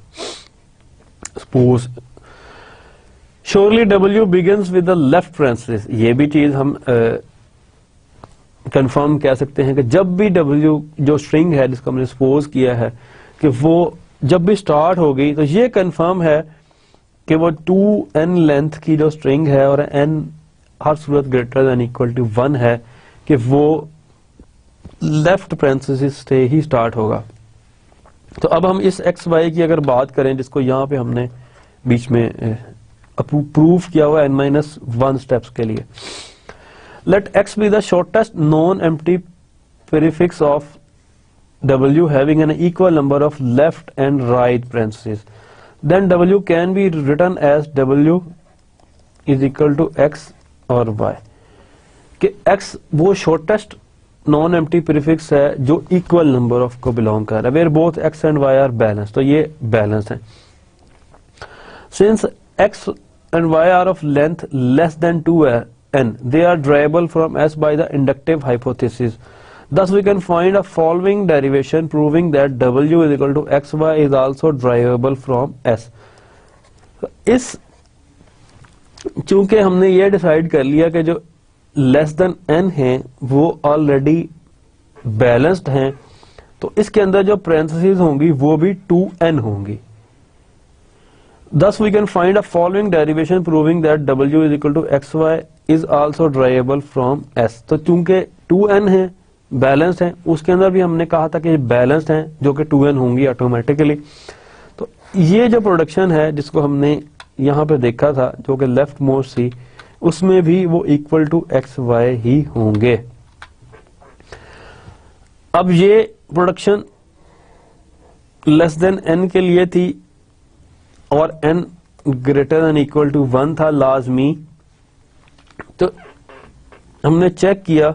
Suppose Surely W begins with the left parenthesis, ये भी चीज हम कंफर्म कह सकते हैं कि जब भी W जो स्ट्रिंग है जिसको हमने सपोज किया है कि वो जब भी स्टार्ट होगी तो ये कंफर्म है कि वो 2n लेंथ की जो स्ट्रिंग है और n हर सूरत ग्रेटर देन इक्वल टू 1 है कि वो लेफ्ट पैरेंथेसिस से ही स्टार्ट होगा। तो अब हम इस एक्स वाई की अगर बात करें, जिसको यहाँ पे हमने बीच में प्रूफ किया हुआ n-1 स्टेप्स के लिए, let x be the shortest non empty prefix of w having an equal number of left and right parentheses, then w can be written as w is equal to x और y, कि x वो shortest non empty prefix है जो equal number of को belong कर रहा है, where both x and y are balance, तो ये बैलेंस है। Since x and y are of length less than 2n, they are derivable from S by the inductive hypothesis. Thus we can find a following derivation proving that W is equal to xy is also derivable from S. इस चूंकि हमने ये decide कर लिया कि जो less than n है वो ऑलरेडी बैलेंस्ड हैं, तो इसके अंदर जो पैरेंथेसिस होंगी वो भी 2n होंगी। Thus we can find a following derivation proving that W is equal to xy is also derivable from S. तो चूंकि 2n है, बैलेंस है, उसके अंदर भी हमने कहा था कि बैलेंस्ड हैं जो कि 2n होंगी ऑटोमेटिकली। तो ये जो प्रोडक्शन है जिसको हमने यहाँ पे देखा था जो कि लेफ्ट मोस्ट थी, उसमें भी वो इक्वल टू एक्स वाई ही होंगे। अब ये प्रोडक्शन लेस देन n के लिए थी और n greater than equal to 1 था लाजमी, तो हमने चेक किया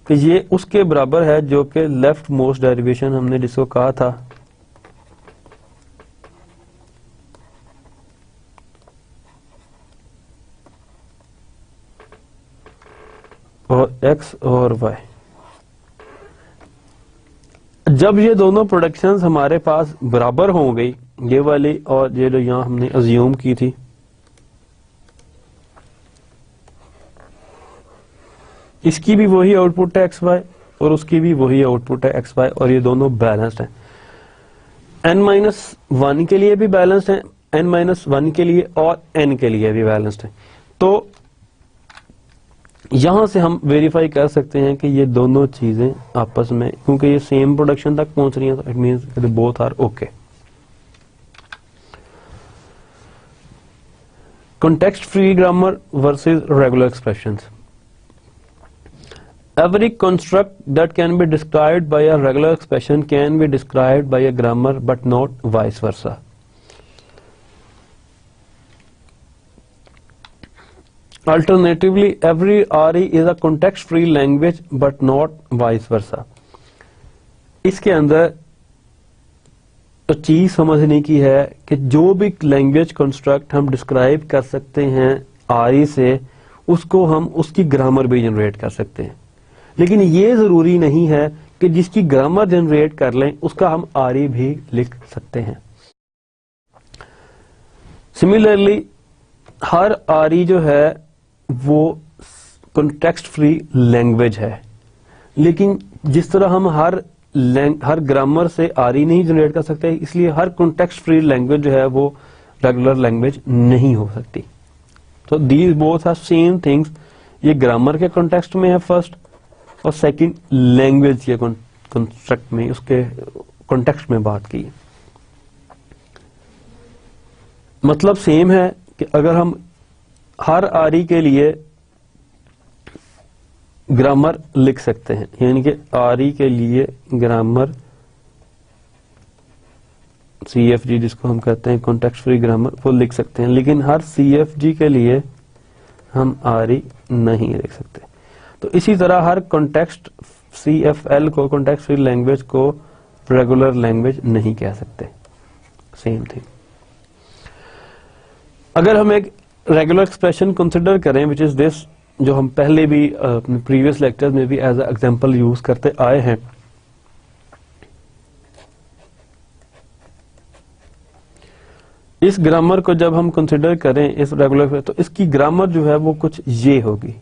कि ये उसके बराबर है जो कि लेफ्ट मोस्ट डेरिवेशन हमने जिसको कहा था और x और y। जब ये दोनों प्रोडक्शंस हमारे पास बराबर हो गई, ये वाली और ये जो यहां हमने अज्यूम की थी, इसकी भी वही आउटपुट है एक्स वाई और उसकी भी वही आउटपुट है एक्स वाई, और ये दोनों बैलेंस्ड हैं। n-1 के लिए भी बैलेंस्ड है, n-1 के लिए और n के लिए भी बैलेंस्ड है। तो यहां से हम वेरीफाई कर सकते हैं कि ये दोनों चीजें आपस में, क्योंकि ये सेम प्रोडक्शन तक पहुंच रही हैं, तो it means both are okay. Context free grammar versus regular expressions. Every construct that can be described by a regular expression can be described by a grammar, but not vice versa. Alternatively, every RE is a context-free language, but not vice versa. इसके अंदर तो चीज समझने की है कि जो भी लैंग्वेज कंस्ट्रक्ट हम डिस्क्राइब कर सकते हैं RE से, उसको हम उसकी ग्रामर भी जनरेट कर सकते हैं, लेकिन ये जरूरी नहीं है कि जिसकी ग्रामर जनरेट कर लें उसका हम RE भी लिख सकते हैं। सिमिलरली हर RE जो है वो कॉन्टेक्स्ट फ्री लैंग्वेज है, लेकिन जिस तरह हम हर ग्रामर से RE नहीं जनरेट कर सकते, इसलिए हर कॉन्टेक्स्ट फ्री लैंग्वेज जो है वो रेगुलर लैंग्वेज नहीं हो सकती। तो these both are same things. ये ग्रामर के कॉन्टेक्स्ट में है फर्स्ट, और सेकंड लैंग्वेज के कंस्ट्रक्ट में, उसके कॉन्टेक्स्ट में बात की। मतलब सेम है कि अगर हम हर RE के लिए ग्रामर लिख सकते हैं, यानी कि RE के लिए ग्रामर CFG जिसको हम कहते हैं कॉन्टेक्स्ट फ्री ग्रामर, वो लिख सकते हैं, लेकिन हर CFG के लिए हम RE नहीं लिख सकते। तो इसी तरह हर कॉन्टेक्स्ट CFL को, कॉन्टेक्स्ट फ्री लैंग्वेज को रेगुलर लैंग्वेज नहीं कह सकते। Same thing. अगर हम एक रेगुलर एक्सप्रेशन कंसिडर करें विच इज दिस, जो हम पहले भी अपने प्रीवियस लेक्चर में भी एज अ एग्जांपल यूज करते आए हैं, इस ग्रामर को जब हम कंसिडर करें इस रेगुलर, तो इसकी ग्रामर जो है वो कुछ ये होगी।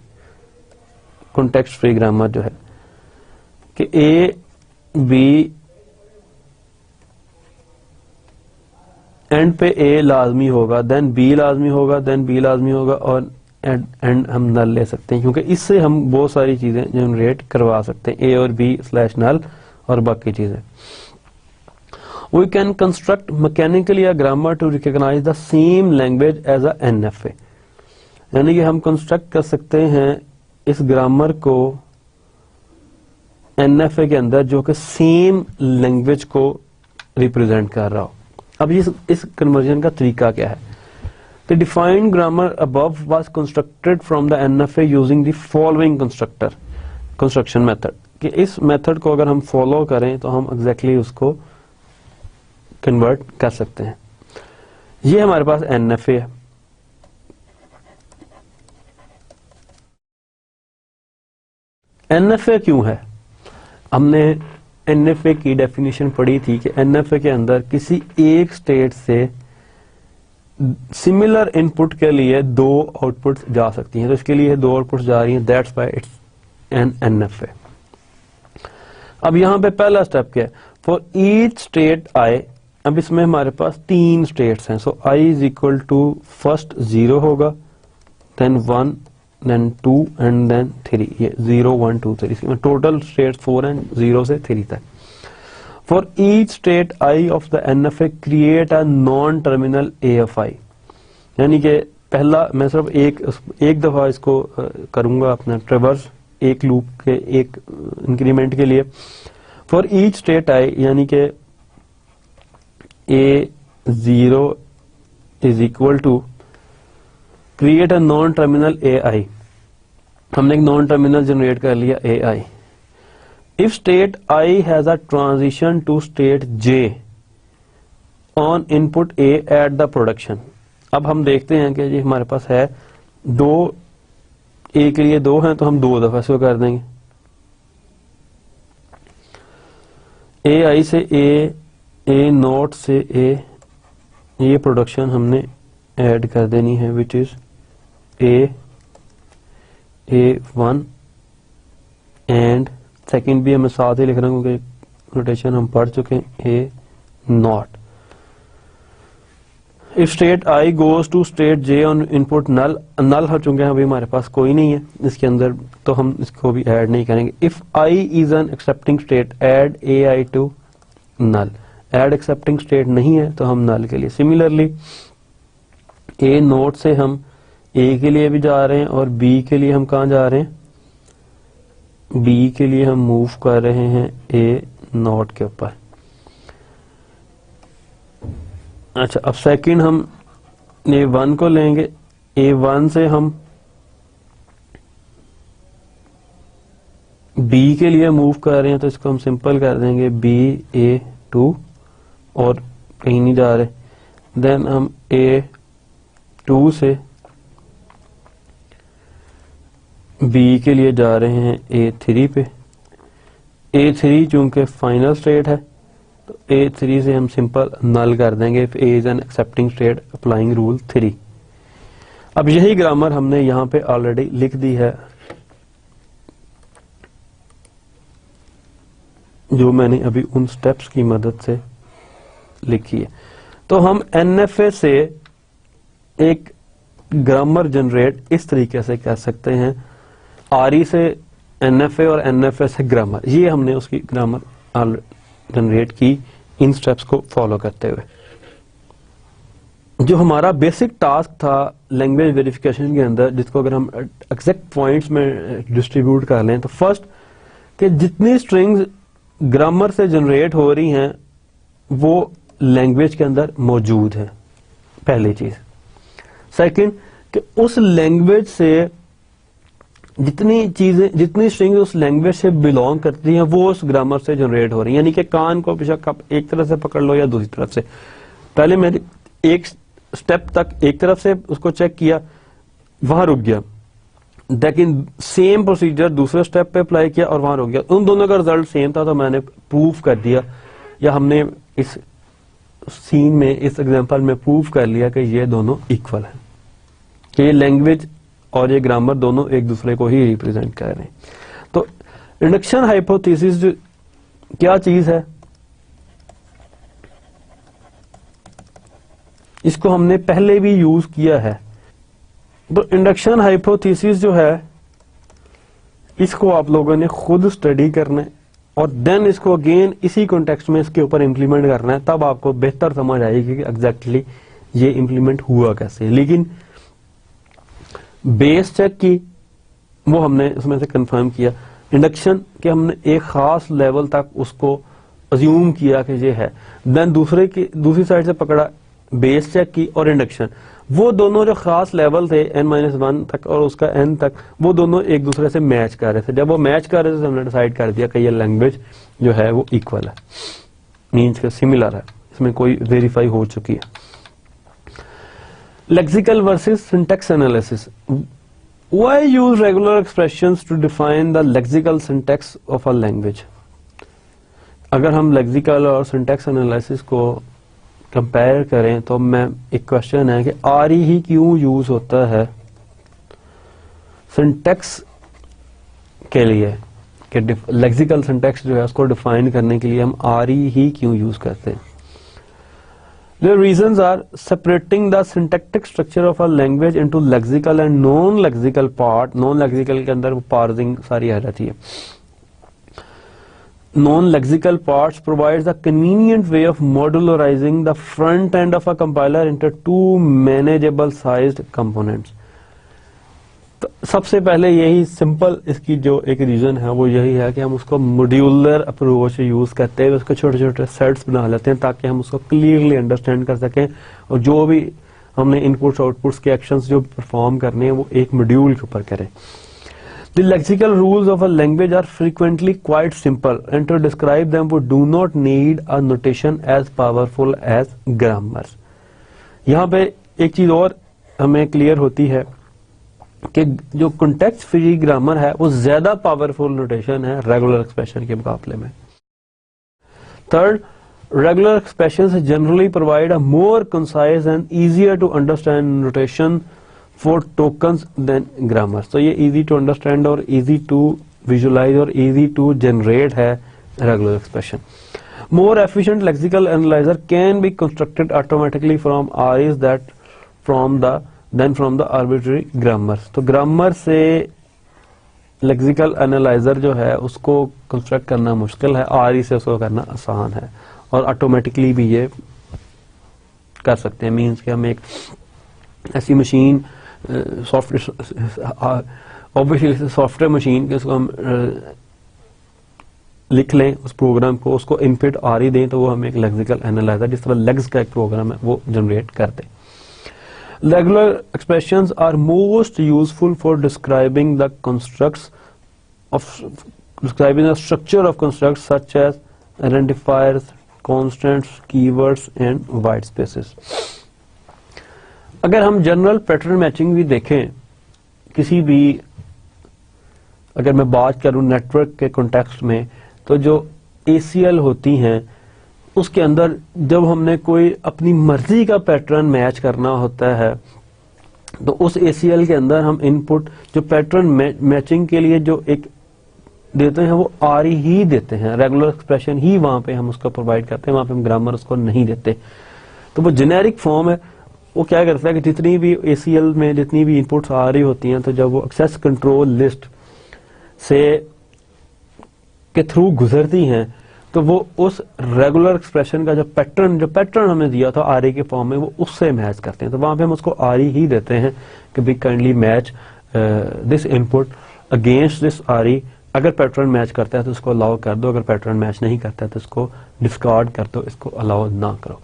कॉन्टेक्स्ट फ्री ग्रामर जो है कि A B एंड पे A लाजमी होगा, देन B लाजमी होगा, देन B लाजमी होगा, और एंड हम नल ले सकते हैं, क्योंकि इससे हम बहुत सारी चीजें जनरेट करवा सकते हैं, A और B स्लैश नल और बाकी चीजें। We can construct mechanically a grammar to recognise the same language as a NFA, यानी कि हम कंस्ट्रक्ट कर सकते हैं इस ग्रामर को एनएफए के अंदर जो कि सेम लैंग्वेज को रिप्रेजेंट कर रहा हो। अब इस कन्वर्जन का तरीका क्या है? The defined grammar above was constructed from the NFA using the following construction method, कि इस मेथड को अगर हम फॉलो करें तो हम एग्जैक्टली उसको कन्वर्ट कर सकते हैं। ये हमारे पास एनएफए है, एनएफए क्यों है? हमने एनएफए की डेफिनेशन पढ़ी थी कि एनएफए के अंदर किसी एक स्टेट से सिमिलर इनपुट के लिए दो आउटपुट्स जा सकती हैं, तो इसके लिए दो आउटपुट्स जा रही हैं, that's why it's an NFA. अब यहां पे पहला स्टेप क्या है? फॉर ईच स्टेट आई, अब इसमें हमारे पास तीन स्टेट्स हैं, सो I is equal to first 0 होगा, देन 1, देन 2 एंड देन 3, ये 0 1 2 3, टोटल स्टेट 4 एंड 0 से 3 तक। For each state I of the NFA create a non terminal AFI, यानी कि पहला मैं सिर्फ एक दफा इसको करूंगा अपना ट्रेवर्स एक लूप के एक इंक्रीमेंट के लिए। फॉर ईच स्टेट आई, यानी कि A0 is equal to create a non terminal AI, हमने एक नॉन टर्मिनल जनरेट कर लिया AI। If state I has a transition to state J on input A at the production, अब हम देखते हैं कि ये हमारे पास है दो, A के लिए 2 हैं तो हम 2 दफा इसको कर देंगे, AI से A नोट से A, ये प्रोडक्शन हमने ऐड कर देनी है which is A1 and second भी हमें साथ ही लिख रहा हूं क्योंकि नोटेशन हम पढ़ चुके हैं, A naught. If state I goes to state J on input null, null हो चुके हैं अभी हमारे पास कोई नहीं है इसके अंदर, तो हम इसको भी ऐड नहीं करेंगे। If I is an accepting state add AI to null, add accepting state नहीं है तो हम नल के लिए। सिमिलरली A नोट से हम A के लिए भी जा रहे हैं और B के लिए हम कहां जा रहे हैं? B के लिए हम मूव कर रहे हैं A नोट के ऊपर। अच्छा, अब सेकंड हम A1 को लेंगे, A1 से हम B के लिए मूव कर रहे हैं तो इसको हम सिंपल कर देंगे BA2 और कहीं नहीं जा रहे। देन हम A2 से B के लिए जा रहे हैं A3 पे। A3 चूंकि फाइनल स्टेट है तो A3 से हम सिंपल नल कर देंगे if A is an accepting state applying rule 3। अब यही ग्रामर हमने यहां पे ऑलरेडी लिख दी है जो मैंने अभी उन स्टेप्स की मदद से लिखी है। तो हम एनएफए से एक ग्रामर जनरेट इस तरीके से कर सकते हैं, आरई से एनएफए और एनएफए से ग्रामर, ये हमने उसकी ग्रामर जनरेट की इन स्टेप्स को फॉलो करते हुए। जो हमारा बेसिक टास्क था लैंग्वेज वेरिफिकेशन के अंदर, जिसको अगर हम एग्जैक्ट पॉइंट्स में डिस्ट्रीब्यूट कर लें तो फर्स्ट कि जितनी स्ट्रिंग्स ग्रामर से जनरेट हो रही हैं वो लैंग्वेज के अंदर मौजूद है, पहली चीज। सेकंड कि उस लैंग्वेज से जितनी स्ट्रिंग्स उस लैंग्वेज से बिलोंग करती हैं वो उस ग्रामर से जनरेट हो रही है, यानी कि कान को बेशक आप एक तरफ से पकड़ लो या दूसरी तरफ से। पहले मैंने एक स्टेप तक एक तरफ से उसको चेक किया, वहां रुक गया, लेकिन सेम प्रोसीजर दूसरे स्टेप पे अप्लाई किया और वहां रुक गया, उन दोनों का रिजल्ट सेम था तो मैंने प्रूव कर दिया, या हमने इस सीन में इस एग्जांपल में प्रूव कर लिया कि ये दोनों इक्वल हैं, कि ये लैंग्वेज और ये ग्रामर दोनों एक दूसरे को ही रिप्रेजेंट कर रहे हैं। तो इंडक्शन हाइपोथेसिस क्या चीज है, इसको हमने पहले भी यूज किया है। तो इंडक्शन हाइपोथेसिस जो है इसको आप लोगों ने खुद स्टडी करना है, और देन इसको अगेन इसी कॉन्टेक्स्ट में इसके ऊपर इम्प्लीमेंट करना है, तब आपको बेहतर समझ आएगी कि एग्जैक्टली ये इम्प्लीमेंट हुआ कैसे। लेकिन बेस चेक की वो हमने इसमें से कंफर्म किया, इंडक्शन के हमने एक खास लेवल तक उसको अज्यूम किया कि ये है, देन दूसरी साइड से पकड़ा बेस चेक की और इंडक्शन, वो दोनों जो खास लेवल थे n-1 तक और उसका n तक, वो दोनों एक दूसरे से मैच कर रहे थे। जब वो मैच कर रहे थे हमने डिसाइड कर दिया कि ये लैंग्वेज जो है वो इक्वल है, मीन्स के सिमिलर है, इसमें कोई वेरीफाई हो चुकी है। Lexical versus syntax analysis. Why use regular expressions to define the lexical syntax of a language? अगर हम लेक्सिकल और सिंटैक्स एनालिसिस को कंपेयर करें तो मैं एक क्वेश्चन है कि आरई ही क्यों यूज होता है सिंटैक्स के लिए, कि लेक्सिकल सिंटैक्स जो है उसको डिफाइन करने के लिए हम आरई ही क्यों यूज करते हैं। The reasons are separating the syntactic structure of a language into lexical and non-lexical part. Non-lexical के अंदर parsing सारी आ जाती है। Non-lexical parts provides a convenient way of modularizing the front end of a compiler into two manageable sized components. तो सबसे पहले यही simple इसकी जो एक रीजन है वो यही है कि हम उसको मॉड्यूलर अप्रोच यूज करते हैं, उसको छोटे छोटे सेट्स बना लेते हैं ताकि हम उसको क्लियरली अंडरस्टैंड कर सकें, और जो भी हमने इनपुट्स आउटपुट्स के एक्शंस जो परफॉर्म करने हैं वो एक मॉड्यूल के ऊपर करें। The lexical rules of a language are frequently quite simple, and to describe them we do not need a notation as powerful as grammars. यहाँ पे एक चीज और हमें क्लियर होती है कि जो कॉन्टेक्स्ट फ्री ग्रामर है वो ज्यादा पावरफुल नोटेशन है रेगुलर एक्सप्रेशन के मुकाबले में। Third, regular expressions generally provide a more concise and easier to understand notation for tokens than grammar. तो ये इजी टू अंडरस्टैंड और इजी टू विजुअलाइज और इजी टू जनरेट है regular expression. More efficient lexical analyser can be constructed automatically from REs that from the then from the arbitrary grammar. तो grammar से lexical analyser जो है उसको construct करना मुश्किल है, आरई से उसको करना आसान है और ऑटोमेटिकली भी ये कर सकते हैं। मीन्स कि हम एक ऐसी machine software obviously software machine के उसको हम लिख लें उस प्रोग्राम को, उसको इनपुट आरई दें तो वो हमें एक लेक्सिकल एनालाइजर जिस तरह लेग्स का एक प्रोग्राम है वो जनरेट कर दे। Regular expressions are most useful for describing the structure of constructs such as identifiers, constants, keywords and white spaces. अगर हम जनरल पैटर्न मैचिंग भी देखें किसी भी, अगर मैं बात करूं नेटवर्क के कॉन्टेक्स्ट में, तो जो ACL होती हैं उसके अंदर जब हमने कोई अपनी मर्जी का पैटर्न मैच करना होता है तो उस ACL के अंदर हम इनपुट जो पैटर्न मैचिंग के लिए जो एक देते हैं वो आरई ही देते हैं, रेगुलर एक्सप्रेशन ही वहां पे हम उसको प्रोवाइड करते हैं, वहां पे हम ग्रामर उसको नहीं देते। तो वो जेनेरिक फॉर्म है, वो क्या करता है कि जितनी भी ACL में जितनी भी इनपुट्स आ रही होती हैं तो जब वो एक्सेस कंट्रोल लिस्ट से के थ्रू गुजरती हैं तो वो उस रेगुलर एक्सप्रेशन का जो पैटर्न हमने दिया था आरई के फॉर्म में वो उससे मैच करते हैं। तो वहां पे हम उसको आरई ही देते हैं कि be kindly match this input against this RE. अगर पैटर्न मैच करता है तो उसको अलाउ कर दो, अगर पैटर्न मैच नहीं करता है तो इसको डिस्कार्ड कर दो, इसको अलाउ ना करो।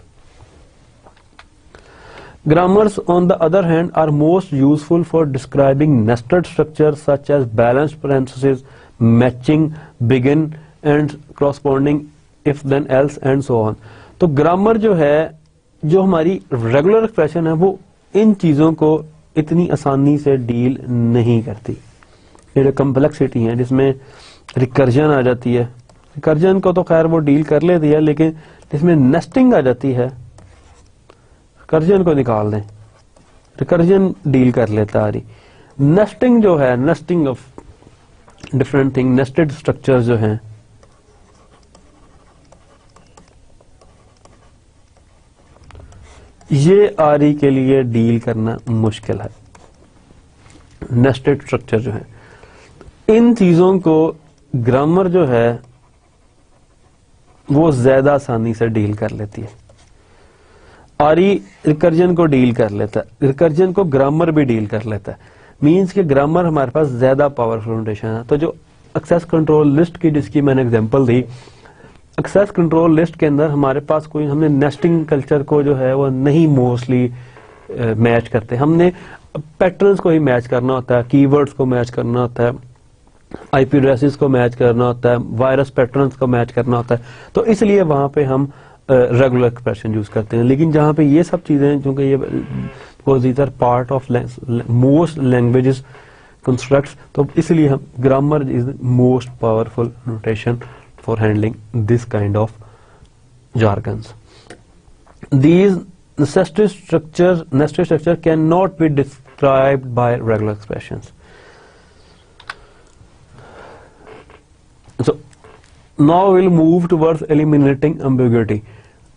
Grammars, on the other hand, are most useful for describing nested structures such as balanced parentheses, matching, begin and corresponding, if then else and so on. तो ग्रामर जो है, जो हमारी रेगुलर एक्सप्रेशन है, वो इन चीजों को इतनी आसानी से डील नहीं करती। ये कम्प्लेक्सिटी है जिसमें रिकर्जन आ जाती है, रिकर्जन को तो खैर वो डील कर लेती है, लेकिन जिसमें नेस्टिंग आ जाती है, रिकर्जन को निकाल दें, रिकर्जन डील कर लेता है। नेस्टिंग जो है, nesting of different thing, nested structure जो हैं, ये आरई के लिए डील करना मुश्किल है। नेस्टेड स्ट्रक्चर जो है, इन चीजों को ग्रामर जो है वो ज्यादा आसानी से डील कर लेती है। आरई रिकर्जन को डील कर लेता है, रिकर्जन को ग्रामर भी डील कर लेता है। मींस कि ग्रामर हमारे पास ज्यादा पावरफुल नोटेशन है। तो जो एक्सेस कंट्रोल लिस्ट की जिसकी मैंने एग्जांपल दी, एक्सेस कंट्रोल लिस्ट के अंदर हमारे पास कोई, हमने नेस्टिंग कल्चर को जो है वो नहीं मोस्टली मैच करते, हमने पैटर्न्स को ही मैच करना होता है, कीवर्ड्स को मैच करना होता है, आईपी एड्रेसेस को मैच करना होता है, वायरस पैटर्न्स को मैच करना होता है। तो इसलिए वहां पे हम रेगुलर एक्सप्रेशन यूज करते हैं। लेकिन जहां पे ये सब चीजें, क्योंकि ये these are part of most languages constructs, तो इसलिए हम grammar is most powerful notation for handling this kind of jargons. These nested structure cannot be described by regular expressions. So now we'll move towards eliminating ambiguity.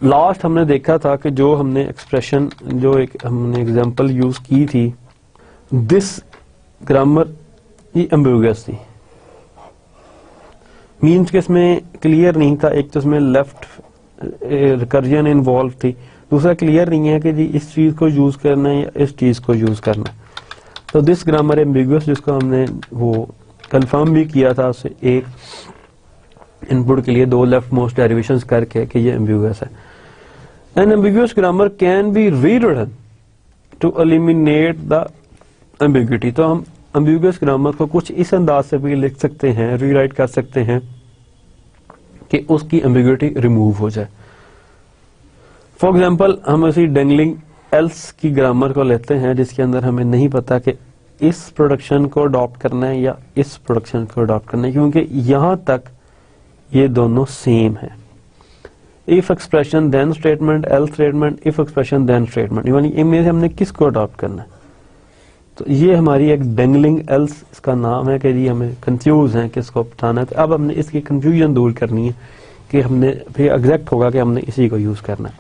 Last हमने देखा था कि जो हमने expression, जो एक हमने एग्जांपल यूज की थी, दिस ग्रामर ये एम्बिगुअस थी, मीन्स के इसमें क्लियर नहीं था। एक तो इसमें लेफ्ट रिकर्जन इन्वॉल्व थी, दूसरा क्लियर नहीं है कि जी इस चीज को यूज करना है या इस चीज को यूज करना है। तो दिस ग्रामर एम्बिगुअस, जिसको हमने वो कंफर्म भी किया था उससे एक इनपुट के लिए दो लेफ्ट मोस्ट डेरिवेशंस करके कि ये एम्बिगुअस है। An ambiguous grammar can be rewritten to eliminate the ambiguity. तो हम एम्बिगुअस ग्रामर को कुछ इस अंदाज से भी लिख सकते हैं, रीराइट कर सकते हैं कि उसकी एम्बिग्यूटी रिमूव हो जाए। फॉर एग्जाम्पल हम ऐसी डेंगलिंग एल्स की ग्रामर को लेते हैं जिसके अंदर हमें नहीं पता कि इस प्रोडक्शन को अडॉप्ट करना है या इस प्रोडक्शन को अडॉप्ट करना है, क्योंकि यहां तक ये दोनों सेम है। If expression then statement, else statement, if expression then statement, यानी इनमें से हमने किसको अडॉप्ट करना है। तो ये हमारी एक डेंगलिंग एल्स इसका नाम है कि जी हमें कंफ्यूज है किसको बताना है। तो अब हमने इसकी कंफ्यूजन दूर करनी है कि हमने फिर एग्जैक्ट होगा कि हमने इसी को यूज करना है।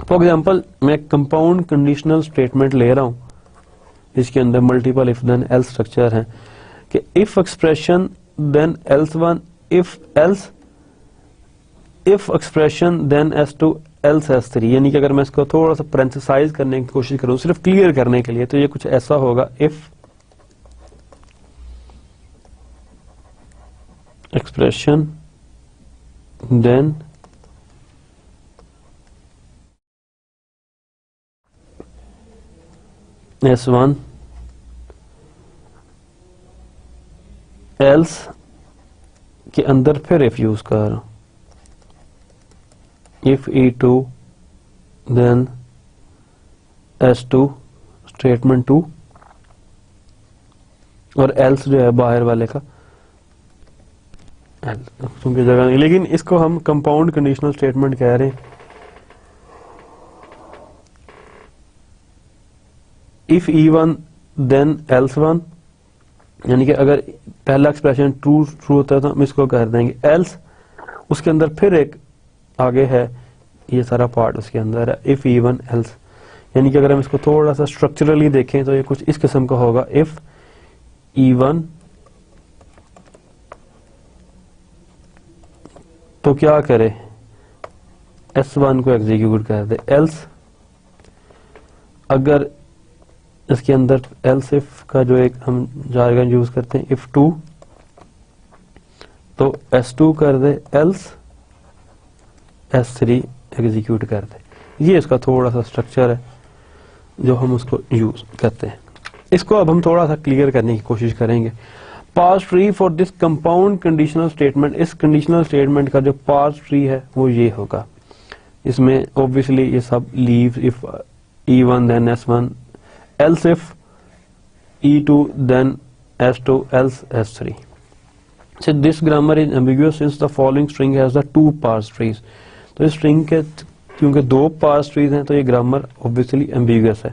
फॉर एग्जाम्पल मैं कंपाउंड कंडीशनल स्टेटमेंट ले रहा हूं जिसके अंदर multiple if then else structure है कि if expression then else one, if else, if expression then S2 else S3। यानी कि अगर मैं इसको थोड़ा सा पैरेंथेसाइज करने की कोशिश करूं सिर्फ क्लियर करने के लिए, तो ये कुछ ऐसा होगा, if expression then S1 else के अंदर फिर इफ यूज कर रहा हूं, if E2 then S2 statement 2 और एल्स जो है बाहर वाले का क्योंकि जगह नहीं, लेकिन इसको हम कंपाउंड कंडीशनल स्टेटमेंट कह रहे हैं। इफ E1 देन एल्स 1, यानी कि अगर पहला एक्सप्रेशन ट्रू होता है तो हम इसको कर देंगे एल्स, उसके अंदर फिर एक आगे है, ये सारा पार्ट उसके अंदर है, इफ E1 एल्स। यानी कि अगर हम इसको थोड़ा सा स्ट्रक्चरली देखें तो ये कुछ इस किस्म का होगा, इफ E1 तो क्या करे, S1 को एग्जीक्यूट कर दे, एल्स अगर इसके अंदर एल्स इफ का जो एक हम जार्गन यूज करते हैं, इफ 2 तो S2 कर दे, एल्स S3 एग्जीक्यूट कर दे। ये इसका थोड़ा सा स्ट्रक्चर है जो हम उसको यूज करते हैं। इसको अब हम थोड़ा सा क्लियर करने की कोशिश करेंगे। Parse tree for this compound conditional statement, इस कंडीशनल स्टेटमेंट का जो पार्स ट्री है वो ये होगा। इसमें ऑब्वियसली ये सब leaf, if E1 then S1, else if E2 then S2 else S3. So this grammar is ambiguous since the following string has the two parse trees. तो इस स्ट्रिंग के क्योंकि दो पार्स ट्रीज हैं तो ये ग्रामर ऑब्वियसली एम्बिगुअस है।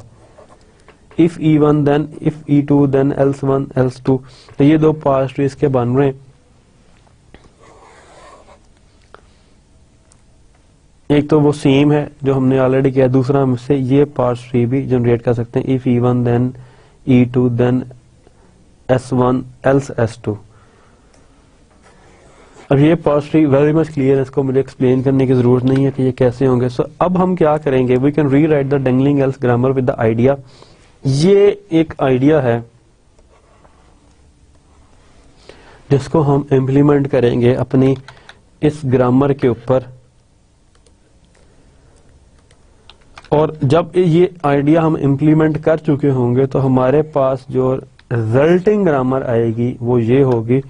If E1 then if E2 then else 1 else 2, तो ये दो पार्स ट्रीज के बन रहे हैं। एक तो वो सेम है जो हमने ऑलरेडी किया, दूसरा हम इससे ये पार्स ट्री भी जनरेट कर सकते हैं, if E1 then E2 then S1 else S2। अब ये पार्ट 3 वेरी मच क्लियर है, इसको मुझे एक्सप्लेन करने की जरूरत नहीं है कि ये कैसे होंगे। सो अब हम क्या करेंगे, we can rewrite the dangling else grammar with the idea. ये एक आइडिया है जिसको हम इम्प्लीमेंट करेंगे अपनी इस ग्रामर के ऊपर, और जब ये आइडिया हम इम्प्लीमेंट कर चुके होंगे तो हमारे पास जो रिजल्टिंग ग्रामर आएगी वो ये होगी,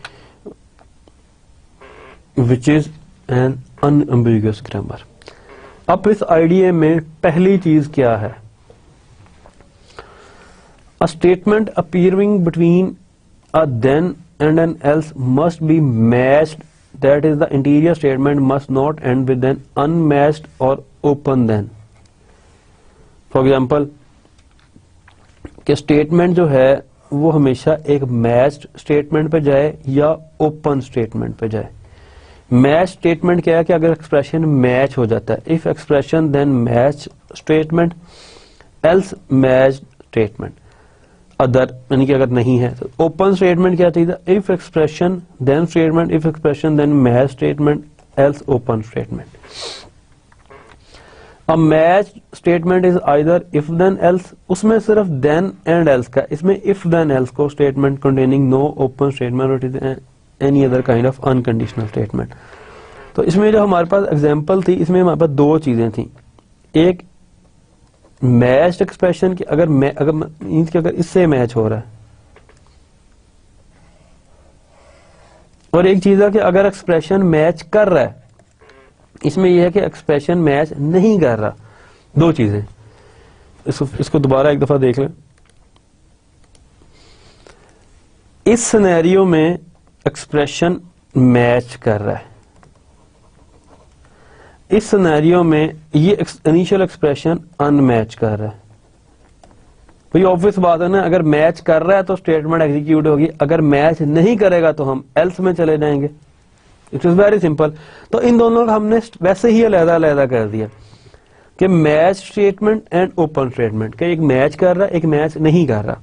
which is an unambiguous grammar. अब इस आइडिया में पहली चीज क्या है, a statement appearing between a then and an else must be matched, that is the interior statement must not end with an unmatched or open then। For example, कि statement जो है वो हमेशा एक मैच्ड स्टेटमेंट पे जाए या open statement पे जाए। मैच स्टेटमेंट क्या है कि अगर एक्सप्रेशन मैच हो जाता है, if expression then match statement, else match statement, other यानी कि अगर नहीं है। तो ओपन स्टेटमेंट क्या चाहिए, if expression then statement, if expression then match statement, else open statement. Uh match statement is either if then else, उसमें सिर्फ देन एंड एल्स का, इसमें इफ देन एल्स को statement containing no open statement it is any other kind of unconditional statement. तो इसमें जो हमारे पास example थी, इसमें हमारे पास दो चीजें थी, एक मैच्ड एक्सप्रेशन की अगर मींस कि अगर इससे मैच हो रहा है, और एक चीज है कि अगर एक्सप्रेशन मैच कर रहा है। इसमें यह है कि एक्सप्रेशन मैच नहीं कर रहा, दो चीजें। इसको दोबारा एक दफा देख लें। इस सिनेरियो में एक्सप्रेशन मैच कर रहा है, इस सिनेरियो में ये इनिशियल एक्सप्रेशन अनमैच कर रहा है। भाई ऑब्वियस बात है ना, अगर मैच कर रहा है तो स्टेटमेंट एग्जीक्यूट होगी, अगर मैच नहीं करेगा तो हम एल्स में चले जाएंगे। It is very simple. तो इन दोनों का हमने वैसे ही अलग-अलग कर दिया कि match statement and open statement, कि एक मैच कर रहा है एक मैच नहीं कर रहा।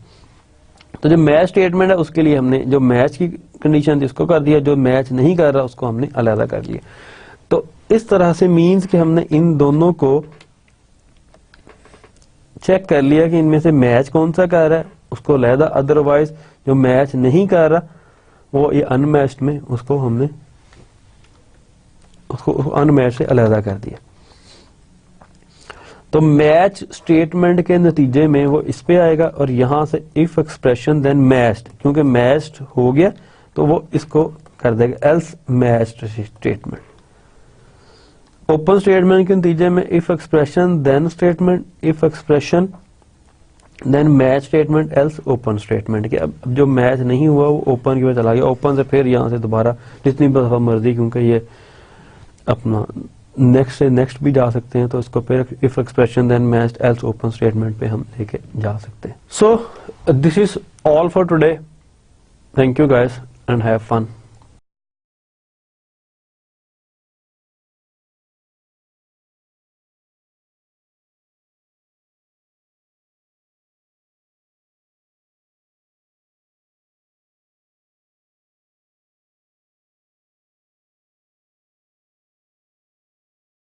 तो जो मैच स्टेटमेंट है उसके लिए हमने जो मैच की कंडीशन थी उसको कर दिया, जो मैच नहीं कर रहा उसको हमने अलग कर लिया। तो इस तरह से मीन्स कि हमने इन दोनों को चेक कर लिया कि इनमें से मैच कौन सा कर रहा है, उसको अलग, अदरवाइज जो मैच नहीं कर रहा वो ये अनमैच्ड में उसको हमने उसको अनमैच से अलग कर दिया। तो मैच स्टेटमेंट के नतीजे में वो इस पे आएगा, और यहां से इफ एक्सप्रेशन देन मैच्ड, क्योंकि मैच्ड हो गया तो वो इसको कर देगा else matched statement. Open statement के नतीजे में if expression then statement, if expression then match statement, else open statement. कि अब जो मैच नहीं हुआ वो ओपन की वजह चला गया, ओपन से फिर यहां से दोबारा जितनी दफा मर्जी, क्योंकि ये अपना नेक्स्ट से नेक्स्ट भी जा सकते हैं, तो इसको फिर if expression then matched else open statement पे हम लेके जा सकते हैं। So this is all for today. Thank you guys and have fun.